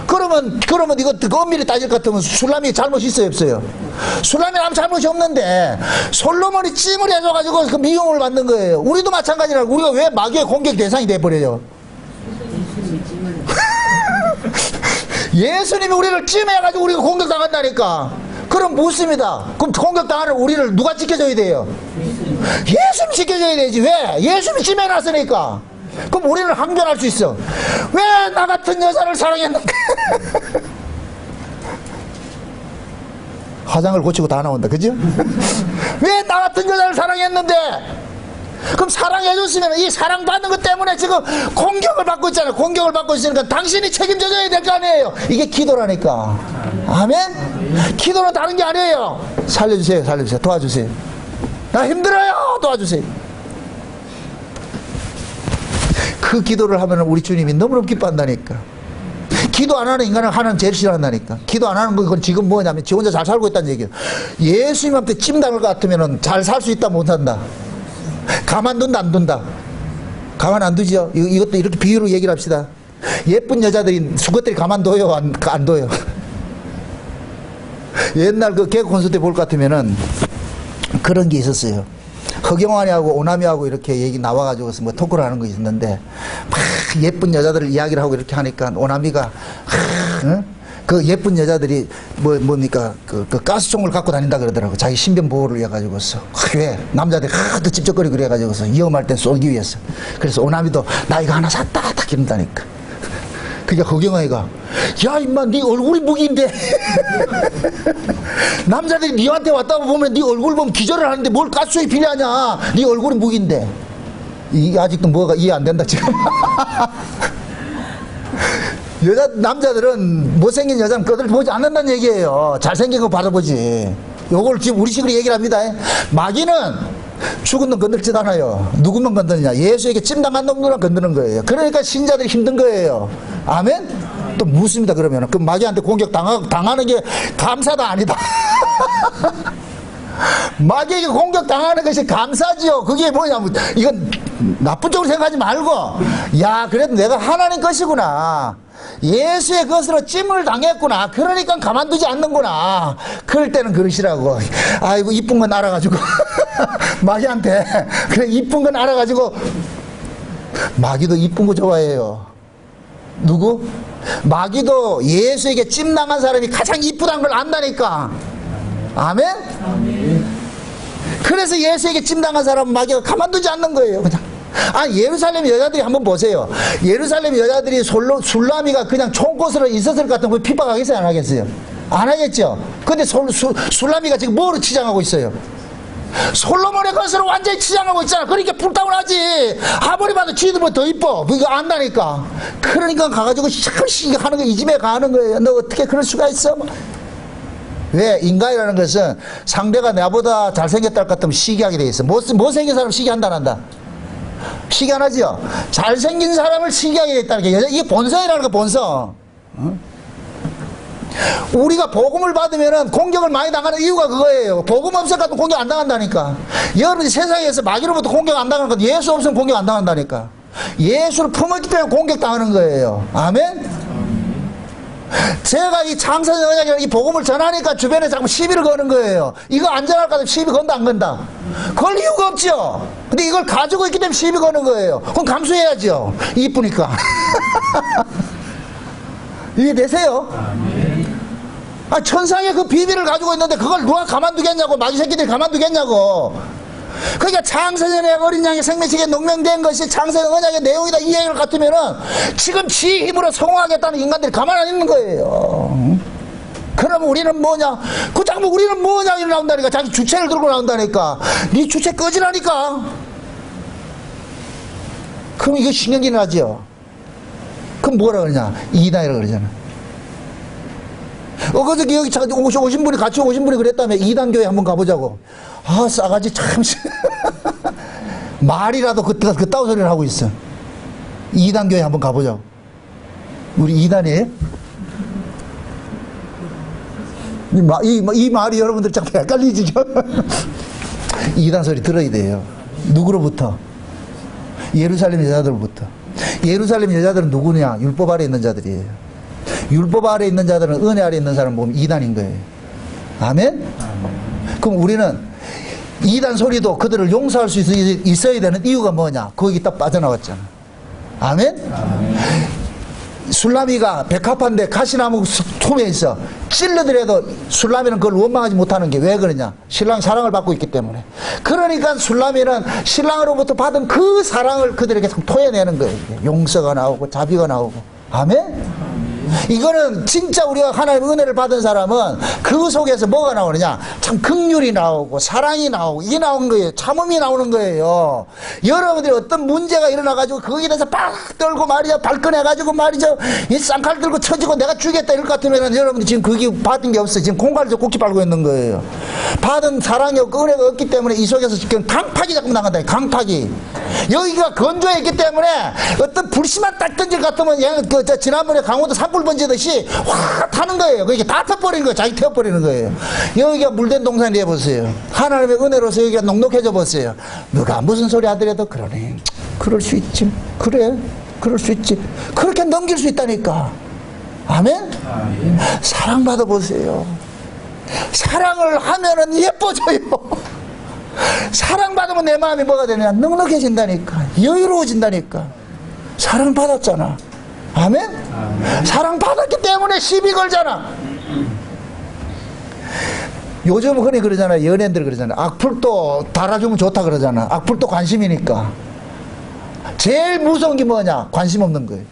그러면 이거 엄밀히 따질 것 같으면 술라미 잘못이 있어요, 없어요? 술라미 아무 잘못이 없는데 솔로몬이 찜을 해줘가지고 그 미움을 받는 거예요. 우리도 마찬가지라고. 우리가 왜 마귀의 공격 대상이 돼버려요? 예수님이 우리를 찜해가지고 우리가 공격당한다니까. 그럼 묻습니다. 그럼 공격당하는 우리를 누가 지켜줘야 돼요? 예수님이 지켜줘야 되지. 왜? 예수님이 찜해놨으니까. 그럼 우리는 항변할 수 있어. 왜 나 같은 여자를 사랑했는데? 화장을 고치고 다 나온다. 그죠? 왜 나 같은 여자를 사랑했는데? 그럼 사랑해줬으면 이 사랑받는 것 때문에 지금 공격을 받고 있잖아요. 공격을 받고 있으니까 당신이 책임져줘야 될 거 아니에요. 이게 기도라니까. 아멘? 기도는 다른 게 아니에요. 살려주세요. 도와주세요. 나 힘들어요. 도와주세요. 그 기도를 하면 우리 주님이 너무너무 기뻐한다니까. 기도 안 하는 인간은 하나님 제일 싫어한다니까. 기도 안 하는 건 지금 뭐냐면 지 혼자 잘 살고 있다는 얘기예요. 예수님한테 찜당할 것 같으면 잘 살 수 있다 못한다. 가만둔다 안 둔다? 가만 안 두죠. 이것도 이렇게 비유로 얘기를 합시다. 예쁜 여자들이 수것들이 가만둬요, 안 둬요? 옛날 그 개그 콘서트 볼 것 같으면은 그런 게 있었어요. 허경환이하고 오남이하고 이렇게 얘기 나와가지고서 뭐 토크를 하는 거 있었는데 막 예쁜 여자들을 이야기를 하고 이렇게 하니까 오남이가 그 예쁜 여자들이 뭡니까 그 가스총을 갖고 다닌다 그러더라고. 자기 신변 보호를 위해 가지고서. 왜 남자들이 하도 찝쩍거리고 그래 가지고서 위험할 땐 쏘기 위해서. 그래서 오남이도 나 이거 하나 샀다 딱 이런다니까. 그러니까 허경아이가 야 임마 네 얼굴이 무기인데 남자들이 니한테 왔다고 보면 네 얼굴 보면 기절을 하는데 뭘 가스에 필요하냐, 네 얼굴이 무기인데. 이 아직도 뭐가 이해 안 된다 지금. 남자들은 못생긴 여자는 그들 보지 않는다는 얘기예요. 잘생긴 거 바라보지. 요걸 지금 우리식으로 얘기를 합니다. 마귀는 죽은 놈 건들지도 않아요. 누구만 건드느냐, 예수에게 찜당한 놈들만 건드는 거예요. 그러니까 신자들이 힘든 거예요. 아멘? 또 묻습니다. 그러면 그 마귀한테 공격 당하는 게 감사다 아니다. 마귀에게 공격 당하는 것이 감사지요. 그게 뭐냐면 이건 나쁜 쪽으로 생각하지 말고, 야 그래도 내가 하나님 것이구나, 예수의 것으로 찜을 당했구나, 그러니까 가만두지 않는구나. 그럴 때는 그러시라고. 아이고 이쁜 건 알아가지고 마귀한테 그래 이쁜 건 알아가지고. 마귀도 이쁜 거 좋아해요. 누구? 마귀도 예수에게 찜당한 사람이 가장 이쁘다는 걸 안다니까. 아멘? 그래서 예수에게 찜당한 사람은 마귀가 가만두지 않는 거예요. 그냥. 예루살렘 여자들이 한번 보세요. 예루살렘 여자들이 술라미가 그냥 총꽃으로 있었을 것 같으면 핍박하겠어요, 안 하겠어요? 안 하겠죠? 근데 술라미가 지금 뭐로 치장하고 있어요? 솔로몬의 것으로 완전히 치장하고 있잖아. 그러니까 불타고 나지. 아무리 봐도 지들보다 더 이뻐. 그거 안다니까. 그러니까 가가지고 하는 거, 이 집에 가는 거예요. 너 어떻게 그럴 수가 있어? 왜? 인간이라는 것은 상대가 나보다 잘생겼다 할 것 같으면 시기하게 돼 있어. 못생긴 사람 시기한다 안 한다? 시기 안 하죠? 잘생긴 사람을 시기하게 돼 있다는 게 이게 본성이라는 거, 본성. 우리가 복음을 받으면 공격을 많이 당하는 이유가 그거예요. 복음 없을 것 같으면 공격 안 당한다니까. 여러분이 세상에서 마귀로부터 공격 안 당하는 건 예수 없으면 공격 안 당한다니까. 예수를 품었기 때문에 공격당하는 거예요. 아멘? 제가 이 창세전 언약이라는 이 복음을 전하니까 주변에 자꾸 시비를 거는 거예요. 이거 안 전할 것 같으면 시비 건다 안 건다? 걸 이유가 없죠. 근데 이걸 가지고 있기 때문에 시비 거는 거예요. 그럼 감수해야죠. 이쁘니까. 이해되세요? 천상의 그 비밀을 가지고 있는데 그걸 누가 가만두겠냐고. 마귀 새끼들이 가만두겠냐고. 그러니까 창세전에 어린 양의 생명책에 농명된 것이 창세전 언약의 내용이다, 이 얘기를 같으면은 지금 지 힘으로 성공하겠다는 인간들이 가만 안 있는 거예요. 그러면 우리는 뭐냐? 그 자꾸 우리는 뭐냐 이러 나온다니까. 자기 주체를 들고 나온다니까. 네 주체 꺼지라니까. 그럼 이거 신경이 나죠. 그럼 뭐라 그러냐? 이단이라고 그러잖아. 그저께 여기 오신 분이, 같이 오신 분이 그랬다며. 이단교회 한번 가보자고. 싸가지 참. 말이라도 그따위 소리를 하고 있어. 이단교회 한번 가보자고. 우리 이단이에요? 이 말이 여러분들 참 헷갈리시죠? 이단 소리 들어야 돼요. 누구로부터? 예루살렘 여자들로부터. 예루살렘 여자들은 누구냐? 율법 아래 있는 자들이에요. 율법 아래 있는 자들은 은혜 아래 있는 사람 보면 이단인 거예요. 아멘? 그럼 우리는 이단 소리도 그들을 용서할 수 있어야 되는 이유가 뭐냐? 거기 딱 빠져나왔잖아. 아멘? 술라미가 백합한데 가시나무 틈에 있어. 찔러더라도 술라미는 그걸 원망하지 못하는 게 왜 그러냐? 신랑 사랑을 받고 있기 때문에. 그러니까 술라미는 신랑으로부터 받은 그 사랑을 그들에게 토해내는 거예요. 용서가 나오고 자비가 나오고. 아멘? 이거는 진짜 우리가 하나님의 은혜를 받은 사람은 그 속에서 뭐가 나오느냐? 참 긍휼이 나오고 사랑이 나오고 이게 나오는 거예요. 참음이 나오는 거예요. 여러분들이 어떤 문제가 일어나가지고 거기에 대해서 빡 떨고 말이죠. 발끈해가지고 말이죠. 이 쌍칼 들고 쳐지고 내가 죽겠다 이럴 것 같으면 여러분들이 지금 그게 받은 게 없어요. 지금 공갈에서 꼭지 빨고 있는 거예요. 받은 사랑이 없고 은혜가 없기 때문에 이 속에서 지금 강팍이 자꾸 나간다. 강팍이. 여기가 건조했기 때문에 어떤 불씨만 딱 던질 것 같으면 지난번에 강원도 산불 번지듯이 확 타는 거예요. 그게 다 터버리는 거예요. 자기 태워버리는 거예요. 여기가 물된 동산이 해보세요. 하나님의 은혜로서 여기가 녹록해져 보세요. 누가 무슨 소리 하더라도 그러네. 그럴 수 있지. 그래. 그럴 수 있지. 그렇게 넘길 수 있다니까. 아멘? 사랑받아 보세요. 사랑을 하면은 예뻐져요. 사랑받으면 내 마음이 뭐가 되냐? 넉넉해진다니까. 여유로워진다니까. 사랑받았잖아. 아멘? 사랑받았기 때문에 시비 걸잖아. 요즘은 흔히 그러잖아. 연예인들 그러잖아. 악플도 달아주면 좋다 그러잖아. 악플도 관심이니까. 제일 무서운 게 뭐냐? 관심 없는 거예요.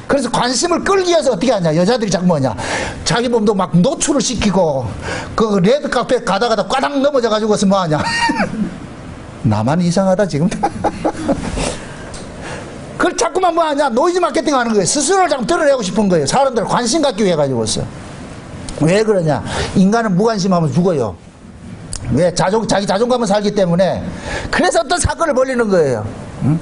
그래서 관심을 끌기 위해서 어떻게 하냐. 여자들이 자꾸 뭐냐. 자기 몸도 막 노출을 시키고, 그 레드 카페 가다가 꽈당 넘어져가지고서 뭐 하냐. 나만 이상하다, 지금. 그걸 자꾸만 뭐 하냐. 노이즈 마케팅 하는 거예요. 스스로를 자꾸 드러내고 싶은 거예요. 사람들을 관심 갖기 위해 가지고서. 왜 그러냐. 인간은 무관심하면 죽어요. 왜? 자기 자존감을 살기 때문에. 그래서 어떤 사건을 벌리는 거예요. 응?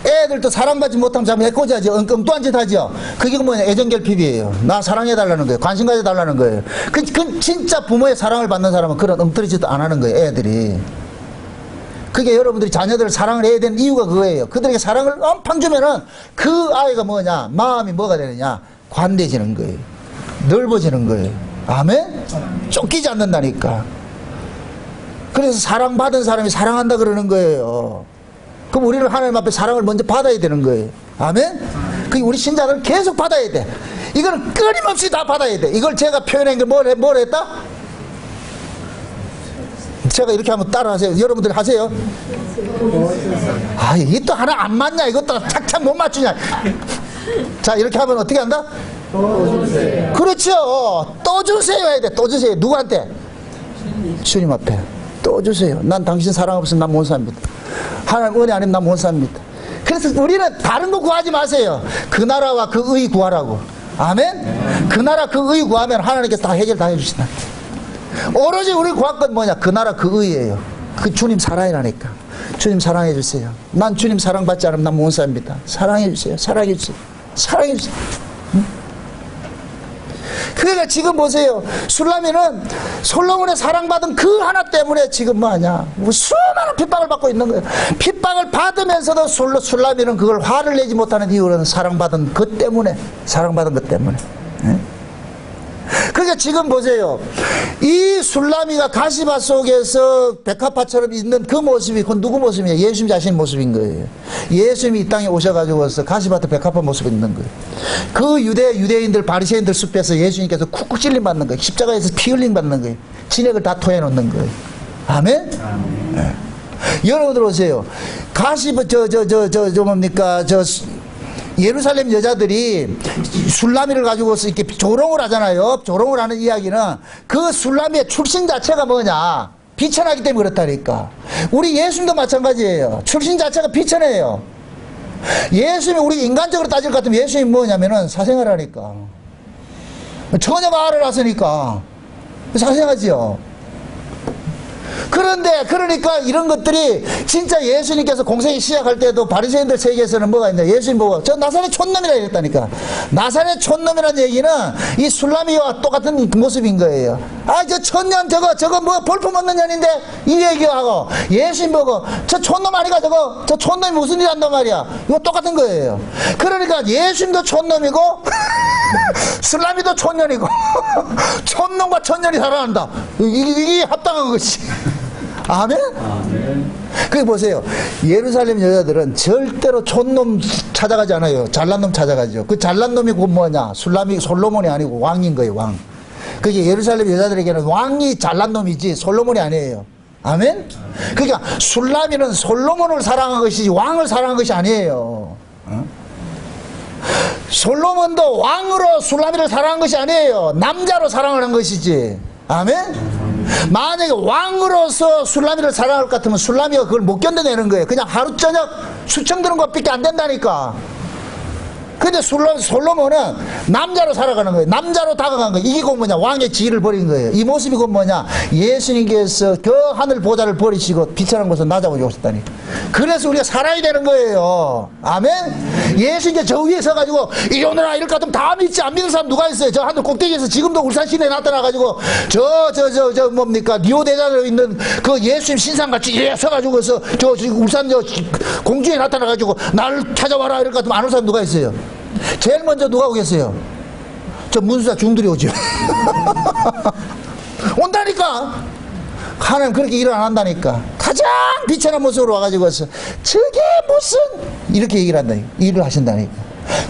애들도 사랑받지 못하면 자꾸 해코지하죠. 엉뚱한 짓 하죠. 그게 뭐냐. 애정결핍이에요. 나 사랑해달라는 거예요. 관심 가져달라는 거예요. 그 진짜 부모의 사랑을 받는 사람은 그런 엉터리 짓도 안 하는 거예요. 애들이. 그게 여러분들이 자녀들을 사랑을 해야 되는 이유가 그거예요. 그들에게 사랑을 엄청 주면은 그 아이가 뭐냐. 마음이 뭐가 되느냐. 관대해지는 거예요. 넓어지는 거예요. 아멘? 쫓기지 않는다니까. 그래서 사랑받은 사람이 사랑한다 그러는 거예요. 그럼 우리는 하나님 앞에 사랑을 먼저 받아야 되는 거예요. 아멘? 그게 우리 신자들은 계속 받아야 돼. 이거는 끊임없이 다 받아야 돼. 이걸 제가 표현한 게 뭘 했다? 제가 이렇게 한번 따라 하세요. 여러분들 하세요. 아, 이게 또 하나 안 맞냐? 이것도 착착 못 맞추냐? 자, 이렇게 하면 어떻게 한다? 또 주세요. 그렇죠. 또 주세요 해야 돼. 또 주세요. 누구한테? 주님 앞에. 또 주세요. 난 당신 사랑 없으면 난 못 삽니다. 하나님 은혜 아니면 난 못 삽니다. 그래서 우리는 다른 거 구하지 마세요. 그 나라와 그 의 구하라고. 아멘? 그 나라 그 의 구하면 하나님께서 다 해결 다 해주신다. 오로지 우리 구할 건 뭐냐? 그 나라 그 의예요. 그 주님 사랑이라니까. 주님 사랑해 주세요. 난 주님 사랑받지 않으면 난 못 삽니다. 사랑해 주세요. 사랑해 주세요. 사랑해 주세요. 응? 그러니까 지금 보세요. 술라미는 솔로몬의 사랑받은 그 하나 때문에 지금 뭐하냐. 수많은 핍박을 받고 있는 거예요. 핍박을 받으면서도 술라미는 그걸 화를 내지 못하는 이유는 사랑받은 것 때문에. 사랑받은 것 때문에. 네? 그러니까 지금 보세요. 이 술라미가 가시밭 속에서 백합화처럼 있는 그 모습이 그건 누구 모습이에요? 예수님 자신의 모습인 거예요. 예수님이 이 땅에 오셔가지고서 가시밭에 백합화 모습이 있는 거예요. 그 유대인들 바리새인들 숲에서 예수님께서 쿡쿡 찔림 받는 거예요. 십자가에서 피 흘림 받는 거예요. 진액을 다 토해 놓는 거예요. 아멘? 네. 여러분들 오세요. 뭡니까 예루살렘 여자들이 술라미를 가지고서 이렇게 조롱을 하잖아요. 조롱을 하는 이야기는 그 술라미의 출신 자체가 뭐냐? 비천하기 때문에 그렇다니까. 우리 예수님도 마찬가지예요. 출신 자체가 비천해요. 예수님이 우리 인간적으로 따질 것 같으면 예수님이 뭐냐면은 사생활 하니까. 처녀가 알을 낳았으니까. 사생하지요. 그런데 그러니까 이런 것들이 진짜 예수님께서 공생이 시작할 때도 바리새인들 세계에서는 뭐가 있냐. 예수님 보고 저 나사렛 촌놈이라 이랬다니까. 나사렛 촌놈이라는 얘기는 이 술라미와 똑같은 모습인 거예요. 아, 저 천년 저거 뭐 볼품 없는 년인데 이 얘기하고 예수님 보고 저 촌놈 아니가 저 촌놈이 무슨 일 한단 말이야. 이거 똑같은 거예요. 그러니까 예수님도 촌놈이고 술라미도 촌년이고 촌놈과 촌년이 살아난다. 이게 합당한 것이. 아멘? 아멘. 그게 보세요. 예루살렘 여자들은 절대로 촌놈 찾아가지 않아요. 잘난 놈 찾아가죠. 그 잘난 놈이 곧 뭐냐? 솔로몬이 아니고 왕인 거예요, 왕. 그게 예루살렘 여자들에게는 왕이 잘난 놈이지 솔로몬이 아니에요. 아멘? 그러니까 술라미는 솔로몬을 사랑한 것이지 왕을 사랑한 것이 아니에요. 어? 솔로몬도 왕으로 술라미를 사랑한 것이 아니에요. 남자로 사랑을 한 것이지. 아멘? 만약에 왕으로서 술라미를 사랑할 것 같으면 술라미가 그걸 못 견뎌내는 거예요. 그냥 하루 저녁 수청 드는 것밖에 안 된다니까. 근데 솔로몬은 남자로 살아가는 거예요. 남자로 다가간 거예요. 이게 곧 뭐냐? 왕의 지위를 버린 거예요. 이 모습이 곧 뭐냐? 예수님께서 그 하늘 보좌를 버리시고 비천한 곳에 낮아오고 오셨다니. 그래서 우리가 살아야 되는 거예요. 아멘? 예수님께서 저 위에 서가지고 이 오늘아 이럴 것 같으면 다 믿지 안 믿는 사람 누가 있어요? 저 하늘 꼭대기에서 지금도 울산 시내에 나타나가지고 저 뭡니까? 리오데자네이로에 있는 그 예수님 신상같이 서가지고서 저 울산 공주에 나타나가지고 나를 찾아와라 이럴 것 같으면 안 올 사람 누가 있어요? 제일 먼저 누가 오겠어요? 저 문수자 중들이 오죠. 온다니까. 하나님 그렇게 일을 안 한다니까. 가장 비천한 모습으로 와가지고서 저게 무슨 이렇게 얘기를 한다니까. 일을 하신다니까.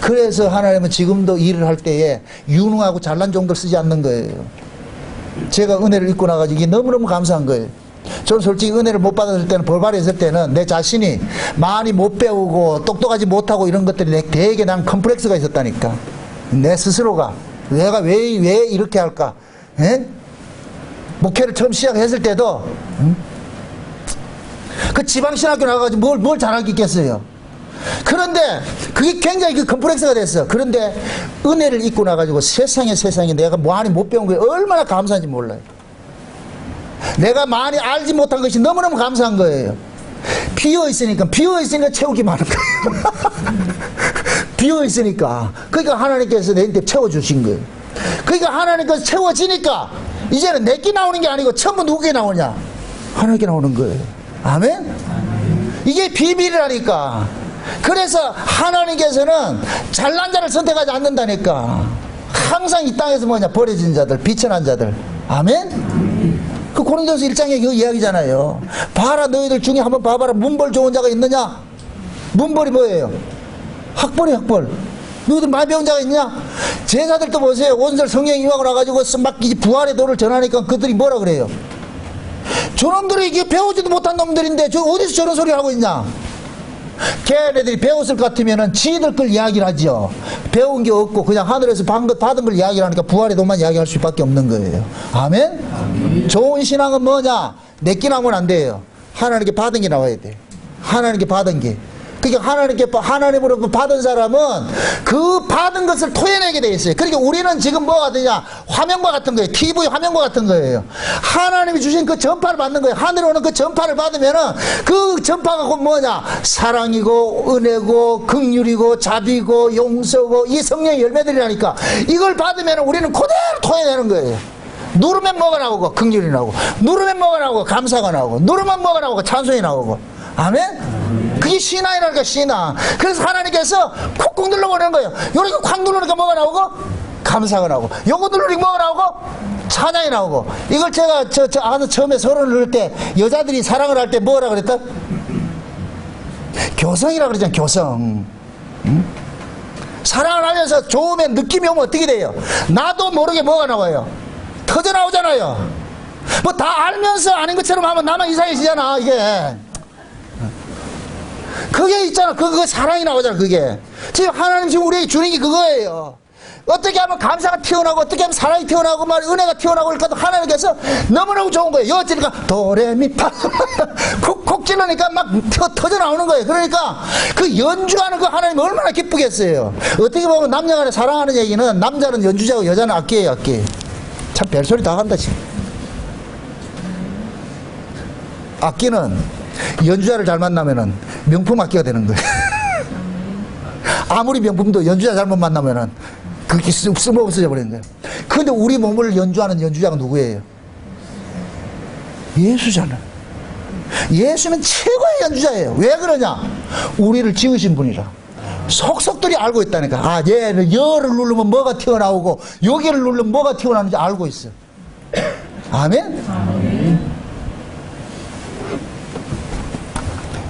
그래서 하나님은 지금도 일을 할 때에 유능하고 잘난 종들 쓰지 않는 거예요. 제가 은혜를 입고 나가지고 이게 너무너무 감사한 거예요. 저는 솔직히 은혜를 못 받았을 때는, 벌받았을 때는 내 자신이 많이 못 배우고 똑똑하지 못하고 이런 것들이 되게 난 컴플렉스가 있었다니까. 내 스스로가 내가 왜 이렇게 할까? 에? 목회를 처음 시작했을 때도 그 지방신학교 나가가지고 뭘 잘하겠겠어요. 그런데 그게 굉장히 그 컴플렉스가 됐어. 그런데 은혜를 입고 나가지고 세상에 내가 많이 못 배운 게 얼마나 감사한지 몰라요. 내가 많이 알지 못한 것이 너무너무 감사한 거예요. 비어있으니까 채우기 많은 거예요. 비어있으니까. 그러니까 하나님께서 내한테 채워주신 거예요. 그러니까 하나님께서 채워지니까 이제는 내게 나오는 게 아니고 전부 누구게 나오냐? 하나님께 나오는 거예요. 아멘? 이게 비밀이라니까. 그래서 하나님께서는 잘난 자를 선택하지 않는다니까. 항상 이 땅에서 뭐냐? 버려진 자들, 비천한 자들. 아멘? 그 고린도서 1장의 그 이야기잖아요. 봐라, 너희들 중에 한번 봐봐라. 문벌 좋은 자가 있느냐? 문벌이 뭐예요? 학벌이 학벌. 너희들 많이 배운 자가 있냐? 제자들도 보세요. 온설 성령이 임하고 나가지고 막 부활의 도를 전하니까 그들이 뭐라 그래요? 저놈들이 이게 배우지도 못한 놈들인데 저 어디서 저런 소리 하고 있냐? 걔네들이 배웠을 것 같으면은 지들 걸 이야기를 하죠. 배운 게 없고 그냥 하늘에서 받은 걸 이야기를 하니까 부활의 도만 이야기할 수밖에 없는 거예요. 아멘? 아멘. 좋은 신앙은 뭐냐? 내끼 나오면 안 돼요. 하나님께 받은 게 나와야 돼. 하나님께 받은 게. 그러니까 하나님으로 받은 사람은 그 받은 것을 토해내게 돼 있어요. 그러니까 우리는 지금 뭐가 되냐? 화면과 같은 거예요. TV 화면과 같은 거예요. 하나님이 주신 그 전파를 받는 거예요. 하늘에 오는 그 전파를 받으면은 그 전파가 곧 뭐냐? 사랑이고 은혜고 긍휼이고 자비고 용서고 이 성령의 열매들이라니까. 이걸 받으면은 우리는 그대로 토해내는 거예요. 누르면 뭐가 나오고 긍휼이 나오고, 누르면 뭐가 나오고 감사가 나오고, 누르면 뭐가 나오고 찬송이 나오고. 아멘? 그게 신앙이라니까, 신앙. 그래서 하나님께서 콕콕 눌러보내는 거예요. 요렇게 콱 누르니까 뭐가 나오고? 감사가 나오고. 요거 누르니까 뭐가 나오고? 찬양이 나오고. 이걸 제가 아서 처음에 서론을 누를 때 여자들이 사랑을 할 때 뭐라 그랬다? 교성이라 그러잖아, 교성. 응? 사랑을 하면서 좋으면 느낌이 오면 어떻게 돼요? 나도 모르게 뭐가 나와요? 터져 나오잖아요. 뭐 다 알면서 아닌 것처럼 하면 나만 이상해지잖아, 이게. 그게 있잖아. 그거 사랑이 나오잖아. 그게 지금 하나님 지금 우리에게 주는 게 그거예요. 어떻게 하면 감사가 튀어나오고 어떻게 하면 사랑이 튀어나오고 말 은혜가 튀어나오고 그러니까 하나님께서 너무너무 좋은 거예요. 여찌니까 도레미파 콕콕 찔러니까 막 터져 나오는 거예요. 그러니까 그 연주하는 그 하나님이 얼마나 기쁘겠어요. 어떻게 보면 남녀간에 사랑하는 얘기는 남자는 연주자고 여자는 악기예요. 악기. 참 별소리 다 한다 지금. 악기는 연주자를 잘 만나면은 명품 악기가 되는 거예요. 아무리 명품도 연주자 잘못 만나면은 그렇게 쓸모없어져 버리는 거예요. 그런데 우리 몸을 연주하는 연주자가 누구예요? 예수잖아. 예수는 최고의 연주자예요. 왜 그러냐? 우리를 지으신 분이라. 속속들이 알고 있다니까. 아, 얘는 여를 누르면 뭐가 튀어나오고 여기를 누르면 뭐가 튀어나오는지 알고 있어. 아멘? 아멘.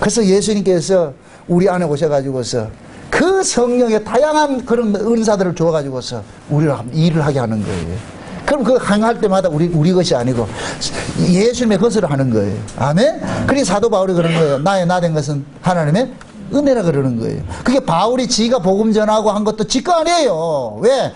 그래서 예수님께서 우리 안에 오셔가지고서 그 성령의 다양한 그런 은사들을 주어가지고서 우리를 일을 하게 하는 거예요. 그럼 그 행할 때마다 우리 것이 아니고 예수님의 것으로 하는 거예요. 아멘? 그래서 사도 바울이 그런 거예요. 나의 나 된 것은 하나님의 은혜라 그러는 거예요. 그게 바울이 지가 복음 전하고 한 것도 지 거 아니에요. 왜?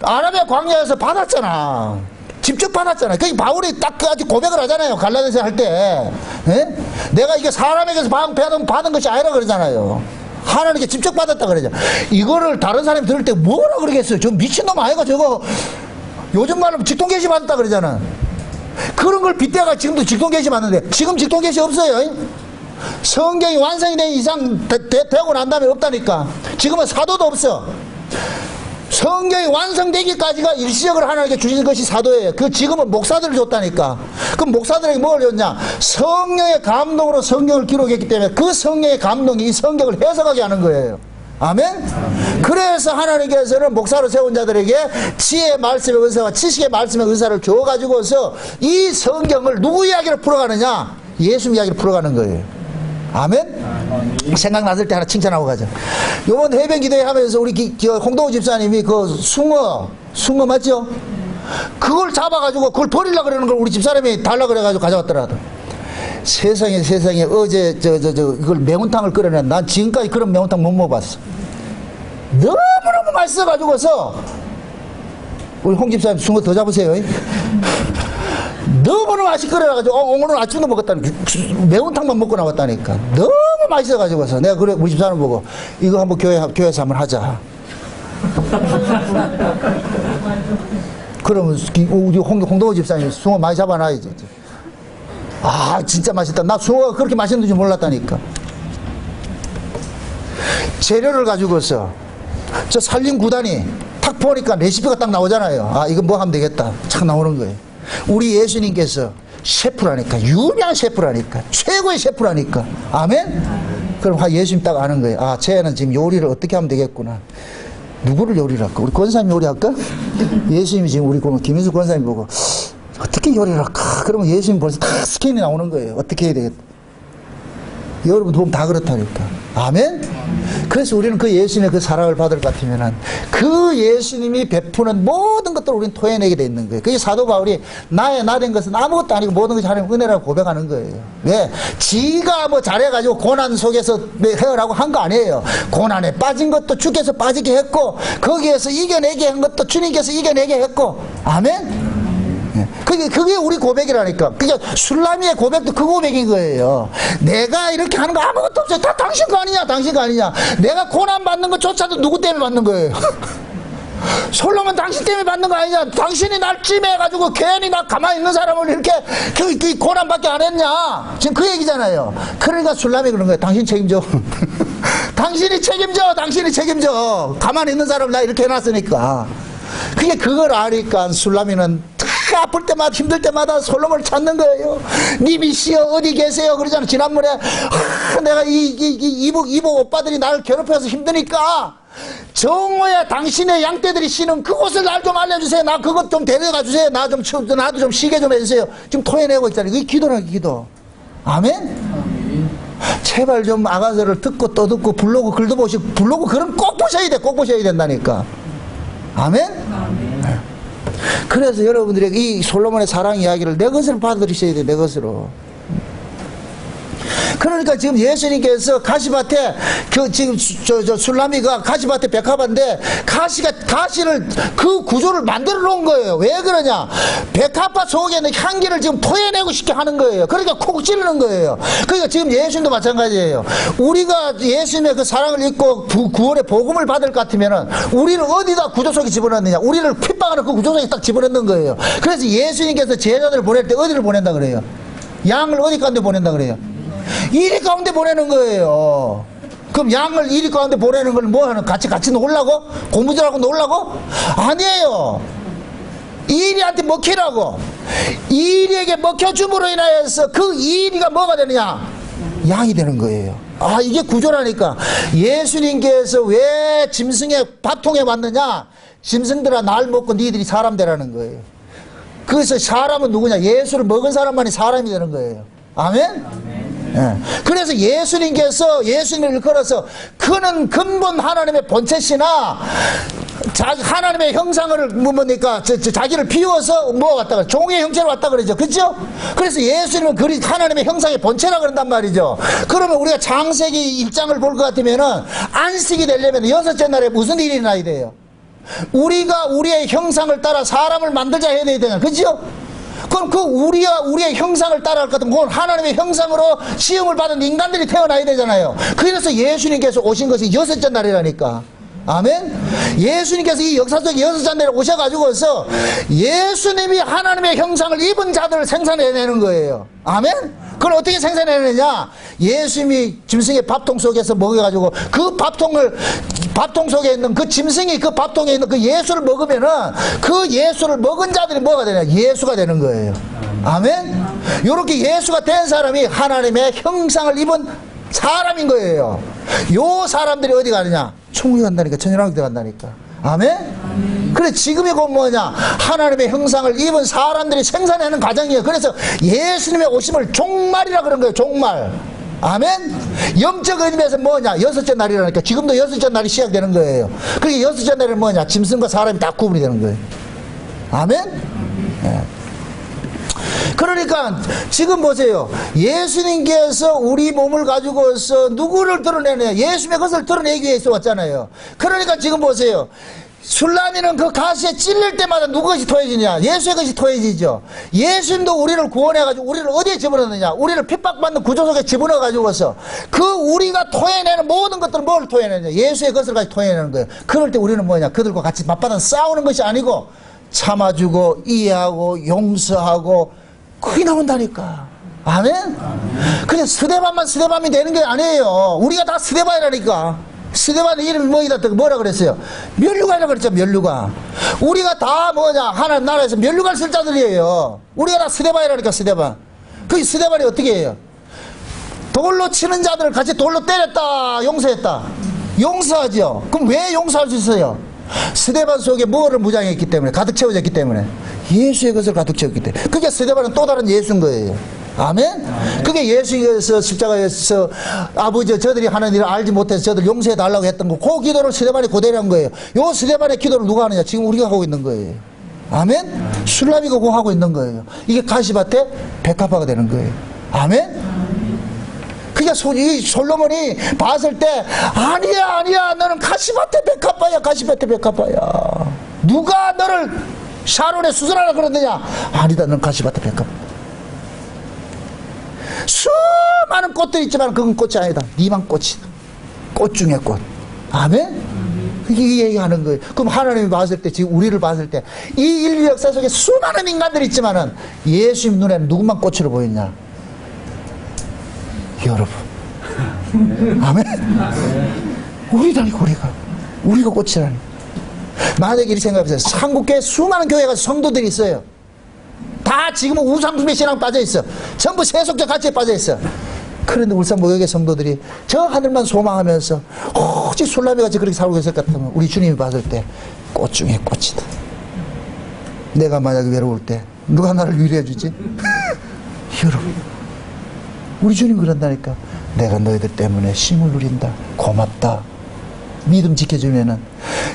아라비아 광야에서 받았잖아. 직접 받았잖아요. 그게 바울이 딱 아주 고백을 하잖아요. 갈라디아서 할 때. 에? 내가 이게 사람에게서 받은 것이 아니라 그러잖아요. 하나님께 직접 받았다 그러죠. 이거를 다른 사람이 들을 때 뭐라 그러겠어요? 저 미친놈 아이가 저거 요즘 말로 직통계시 받았다 그러잖아. 그런 걸 빗대가 지금도 직통계시 받는데 지금 직통계시 없어요. 성경이 완성이 된 이상 되고 난 다음에 없다니까. 지금은 사도도 없어. 성경이 완성되기까지가 일시적으로 하나님께 주신 것이 사도예요. 그 지금은 목사들을 줬다니까. 그럼 목사들에게 뭘 줬냐? 성령의 감동으로 성경을 기록했기 때문에 그 성령의 감동이 이 성경을 해석하게 하는 거예요. 아멘? 그래서 하나님께서는 목사로 세운 자들에게 지혜의 말씀의 은사와 지식의 말씀의 은사를 줘가지고서 이 성경을 누구 이야기를 풀어가느냐? 예수 이야기를 풀어가는 거예요. 아멘? 생각났을 때 하나 칭찬하고 가자. 요번 해변 기도회 하면서 우리 홍동호 집사님이 그 숭어 맞죠? 그걸 잡아가지고 그걸 버리려고 그러는 걸 우리 집사람이 달라고 그래가지고 가져왔더라도. 세상에 어제 이걸 매운탕을 끓여낸 난 지금까지 그런 매운탕 못 먹어봤어. 너무너무 맛있어가지고서 우리 홍 집사님 숭어 더 잡으세요. 너무너무 맛있게 끓여가지고 오늘 아침도 먹었다니까. 매운탕만 먹고 나왔다니까. 너무 맛있어가지고서 내가 그래 우리 집사람 보고 이거 한번 교회에서 한번 하자. 그러면 우리 홍동호 집사님 숭어 많이 잡아놔야지. 아 진짜 맛있다. 나 숭어가 그렇게 맛있는 줄 몰랐다니까. 재료를 가지고서 저 살림 구단이 탁 보니까 레시피가 딱 나오잖아요. 아 이거 뭐 하면 되겠다 착 나오는 거예요. 우리 예수님께서 셰프라니까. 유명한 셰프라니까. 최고의 셰프라니까. 아멘. 그럼 예수님 딱 아는 거예요. 아 쟤는 지금 요리를 어떻게 하면 되겠구나. 누구를 요리를 할까? 우리 권사님 요리할까? 예수님이 지금 우리 김인수 권사님 보고 어떻게 요리를 할까? 그러면 예수님 벌써 다 스캔이 나오는 거예요. 어떻게 해야 되겠다. 여러분 보면 다 그렇다니까. 아멘? 그래서 우리는 그 예수님의 그 사랑을 받을 것 같으면은 그 예수님이 베푸는 모든 것들을 우리는 토해내게 돼 있는 거예요. 그게 사도 바울이 나의 나 된 것은 아무것도 아니고 모든 것이 하나님의 은혜라고 고백하는 거예요. 왜? 지가 뭐 잘해가지고 고난 속에서 헤어라고 한 거 아니에요. 고난에 빠진 것도 주께서 빠지게 했고 거기에서 이겨내게 한 것도 주님께서 이겨내게 했고. 아멘? 그게 우리 고백이라니까. 그게 술라미의 고백도 그 고백인 거예요. 내가 이렇게 하는 거 아무것도 없어요. 다 당신 거 아니냐, 당신 거 아니냐. 내가 고난 받는 것조차도 누구 때문에 받는 거예요. 솔로몬 당신 때문에 받는 거 아니냐. 당신이 날 찜해가지고 괜히 나 가만히 있는 사람을 이렇게 그 고난밖에 안 했냐. 지금 그 얘기잖아요. 그러니까 술라미 그런 거예요. 당신 책임져. 당신이 책임져. 당신이 책임져. 가만히 있는 사람을 나 이렇게 해놨으니까. 그게 그걸 아니까 술라미는 아플 때마다 힘들 때마다 솔로몬을 찾는 거예요. 님이시여 어디 계세요? 그러잖아. 지난번에 내가 이복 오빠들이 나를 괴롭혀서 힘드니까 정오에 당신의 양떼들이 쉬는 그곳을 날 좀 알려주세요. 나 그것 좀 데려가 주세요. 나도 좀 쉬게 좀 해주세요. 지금 토해내고 있잖아요. 그게 기도라는 기도. 아멘? 제발 좀 아가서를 듣고 또 듣고 블로그 글도 보시고 블로그 글은 꼭 보셔야 돼. 꼭 보셔야 된다니까. 아멘? 그래서 여러분들에게 이 솔로몬의 사랑 이야기를 내 것으로 받아들이셔야 돼요. 내 것으로. 그러니까 지금 예수님께서 가시밭에 지금 술라미가 가시밭에 백합화인데 가시를 그 구조를 만들어 놓은 거예요. 왜 그러냐? 백합화 속에 있는 향기를 지금 토해내고 싶게 하는 거예요. 그러니까 콕 찌르는 거예요. 그러니까 지금 예수님도 마찬가지예요. 우리가 예수님의 그 사랑을 잊고 구원의 복음을 받을 것 같으면은 우리를 어디다 구조 속에 집어넣느냐? 우리를 핍박하는 그 구조 속에 딱 집어넣는 거예요. 그래서 예수님께서 제자들을 보낼 때 어디를 보낸다 그래요? 양을 어디 가운데 보낸다 그래요? 이리 가운데 보내는 거예요. 그럼 양을 이리 가운데 보내는 걸 뭐 하는? 같이 놀라고? 고무줄하고 놀라고? 아니에요. 이리한테 먹히라고. 이리에게 먹혀줌으로 인하여서 그 이리가 뭐가 되느냐? 양이 되는 거예요. 아 이게 구조라니까. 예수님께서 왜 짐승의 밥통에 왔느냐? 짐승들아 날 먹고 니들이 사람 되라는 거예요. 그래서 사람은 누구냐? 예수를 먹은 사람만이 사람이 되는 거예요. 아멘? 예. 그래서 예수님께서 예수님을 걸어서 그는 근본 하나님의 본체시나 하나님의 형상을 뭡니까 자기를 비워서 뭐 왔다 그래 종의 형체로 왔다 그러죠. 그죠? 그래서 예수님은 하나님의 형상의 본체라 그런단 말이죠. 그러면 우리가 창세기 1장을 볼 것 같으면은 안식이 되려면 6째 날에 무슨 일이 일어나야 돼요? 우리가 우리의 형상을 따라 사람을 만들자 해야 되잖아요. 그죠? 그럼 우리의 형상을 따라할 것 같으면 그건 하나님의 형상으로 시험을 받은 인간들이 태어나야 되잖아요. 그래서 예수님께서 오신 것이 6째 날이라니까. 아멘? 예수님께서 이 역사 속에 6째 날에 오셔가지고서 예수님이 하나님의 형상을 입은 자들을 생산해내는 거예요. 아멘? 그걸 어떻게 생산해내느냐? 예수님이 짐승의 밥통 속에서 먹여가지고 그 밥통 속에 있는 그 짐승이 그 밥통에 있는 그 예수를 먹으면은 그 예수를 먹은 자들이 뭐가 되냐? 예수가 되는 거예요. 아멘? 요렇게 예수가 된 사람이 하나님의 형상을 입은 사람인 거예요. 요 사람들이 어디 가느냐? 천국에 간다니까. 천연왕국에 간다니까. 아멘? 그래 지금이 곧 뭐냐? 하나님의 형상을 입은 사람들이 생산하는 과정이에요. 그래서 예수님의 오심을 종말이라 그런 거예요. 종말. 아멘? 영적 의미에서 뭐냐? 6째 날이라니까. 지금도 6째 날이 시작되는 거예요. 그게 6째 날은 뭐냐? 짐승과 사람이 다 구분이 되는 거예요. 아멘? 네. 그러니까 지금 보세요. 예수님께서 우리 몸을 가지고서 누구를 드러내냐? 예수님의 것을 드러내기 위해서 왔잖아요. 그러니까 지금 보세요. 술라미는 그 가시에 찔릴 때마다 누구 것이 토해지냐? 예수의 것이 토해지죠. 예수님도 우리를 구원해가지고 우리를 어디에 집어넣느냐? 우리를 핍박받는 구조 속에 집어넣어가지고서 그 우리가 토해내는 모든 것들은 뭘 토해내냐? 예수의 것을 같이 토해내는 거예요. 그럴 때 우리는 뭐냐? 그들과 같이 맞받아 싸우는 것이 아니고 참아주고 이해하고 용서하고 그게 나온다니까. 아멘? 그냥 스데반만 스데반이 되는 게 아니에요. 우리가 다 스데반이라니까. 스데반의 이름이 뭐라 그랬어요? 면류관이라고 그랬죠. 면류관. 우리가 다 뭐냐? 하나님 나라에서 면류관 쓸 자들이에요. 우리가 다 스데반이라니까. 스데반. 그 스데반이 어떻게 해요? 돌로 치는 자들을 같이 돌로 때렸다 용서했다. 용서하죠. 그럼 왜 용서할 수 있어요? 스데반 속에 뭐를 무장했기 때문에, 가득 채워졌기 때문에, 예수의 것을 가득 채웠기 때문에. 그게 스데반은 또 다른 예수인 거예요. 아멘? 그게 예수께서 십자가에서 아버지 저들이 하는 일을 알지 못해서 저들 용서해 달라고 했던 거, 그 기도를 스데반이 고대로 한 거예요. 요 스데반의 기도를 누가 하느냐? 지금 우리가 하고 있는 거예요. 아멘? 술라미가 그거 하고 있는 거예요. 이게 가시밭에 백합화가 되는 거예요. 아멘? 그러니까 이 솔로몬이 봤을 때 아니야 너는 가시밭에 백합화야. 가시밭에 백합화야. 누가 너를 샤론에 수선하라 그러느냐? 아니다, 너는 가시밭에 백합화. 수많은 꽃들이 있지만 그건 꽃이 아니다. 니만 꽃이다. 꽃 중에 꽃. 아멘? 이게 얘기하는 거예요. 그럼 하나님이 봤을 때, 지금 우리를 봤을 때, 이 인류 역사 속에 수많은 인간들이 있지만은 예수님 눈에는 누구만 꽃으로 보였냐? 여러분. 아멘? 우리라니까. 우리가 꽃이라니. 만약에 이렇게 생각해보세요. 한국교회 수많은 교회가 성도들이 있어요. 다 지금은 우상숭배 신앙 빠져있어. 전부 세속적 가치에 빠져있어. 그런데 울산목욕의 성도들이 저 하늘만 소망하면서 오직 술라미같이 그렇게 살고 있을 것 같으면 우리 주님이 봤을 때 꽃 중에 꽃이다. 내가 만약에 외로울 때 누가 나를 위로해 주지? 여러분, 우리 주님 그런다니까. 내가 너희들 때문에 쉼을 누린다. 고맙다. 믿음 지켜주면은,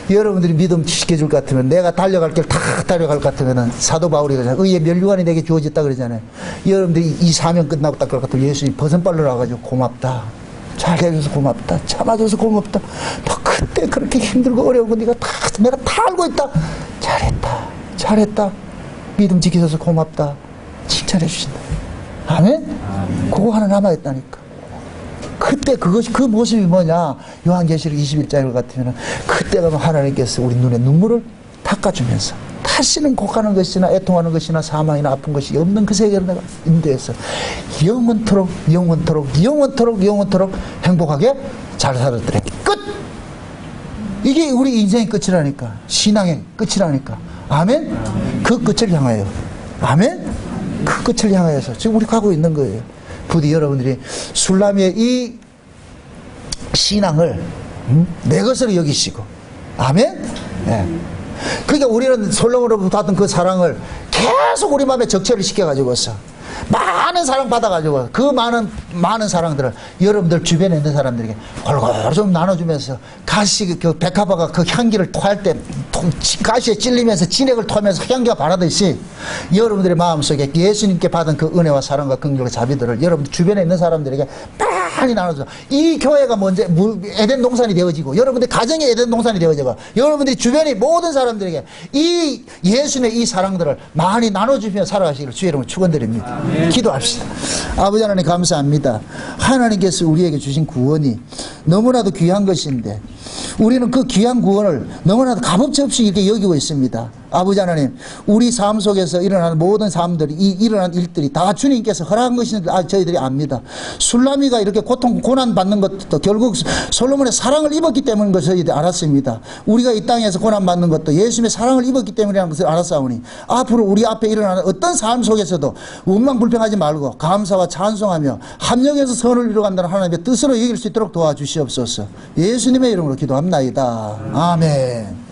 여러분들이 믿음 지켜줄 것 같으면, 내가 달려갈 길 다 달려갈 것 같으면은, 사도 바울이 그러잖아요. 의의 면류관이 내게 주어졌다 그러잖아요. 여러분들이 이 사명 끝나고 딱 그럴 것 같으면 예수님 버선발로 나와가지고 고맙다. 잘 해줘서 고맙다. 참아줘서 고맙다. 너 그때 그렇게 힘들고 어려운 거 내가 다 알고 있다. 잘했다. 믿음 지켜줘서 고맙다. 칭찬해 주신다. 아멘? 그거 하나 남아있다니까. 그때 그 모습이 뭐냐? 요한계시록 21장 같으면 그때 가면 하나님께서 우리 눈에 눈물을 닦아주면서 다시는 곡하는 것이나 애통하는 것이나 사망이나 아픈 것이 없는 그 세계로 내가 인도해서 영원토록 행복하게 잘 살았더래. 끝! 이게 우리 인생의 끝이라니까. 신앙의 끝이라니까. 아멘? 그 끝을 향하여. 아멘? 그 끝을 향하여서 지금 우리 가고 있는 거예요. 부디 여러분들이 술라미의 이 신앙을 내 것으로 여기시고. 아멘? 네. 그러니까 우리는 솔로몬으로부터 받은 그 사랑을 계속 우리 마음에 적체를 시켜가지고서 많은 사랑 받아가지고 그 많은 사랑들을 여러분들 주변에 있는 사람들에게 골고루 좀 나눠주면서 그 백합화가 그 향기를 토할 때 가시에 찔리면서 진액을 토하면서 향기가 바라듯이 여러분들의 마음속에 예수님께 받은 그 은혜와 사랑과 긍휼과 자비들을 여러분들 주변에 있는 사람들에게 많이 나눠줘. 이 교회가 먼저 에덴 동산이 되어지고 여러분들 가정이 에덴 동산이 되어지고 여러분들이 주변의 모든 사람들에게 이 예수님의 이 사랑들을 많이 나눠주며 살아가시기를 주의 이름으로 축원드립니다. 아멘. 기도합시다. 아버지 하나님 감사합니다. 하나님께서 우리에게 주신 구원이 너무나도 귀한 것인데 우리는 그 귀한 구원을 너무나도 값어치 없이 이렇게 여기고 있습니다. 아버지 하나님, 우리 삶 속에서 일어나는 모든 삶들이, 일어난 일들이 다 주님께서 허락한 것인 저희들이 압니다. 술라미가 이렇게 고난 받는 것도 결국 솔로몬의 사랑을 입었기 때문인 것을 저희들이 알았습니다. 우리가 이 땅에서 고난 받는 것도 예수님의 사랑을 입었기 때문이라는 것을 알았사오니 앞으로 우리 앞에 일어나는 어떤 삶 속에서도 원망불평하지 말고 감사와 찬송하며 합력해서 선을 이루어간다는 하나님의 뜻으로 여길 수 있도록 도와주시옵소서. 예수님의 이름으로 기도합나이다. 아멘.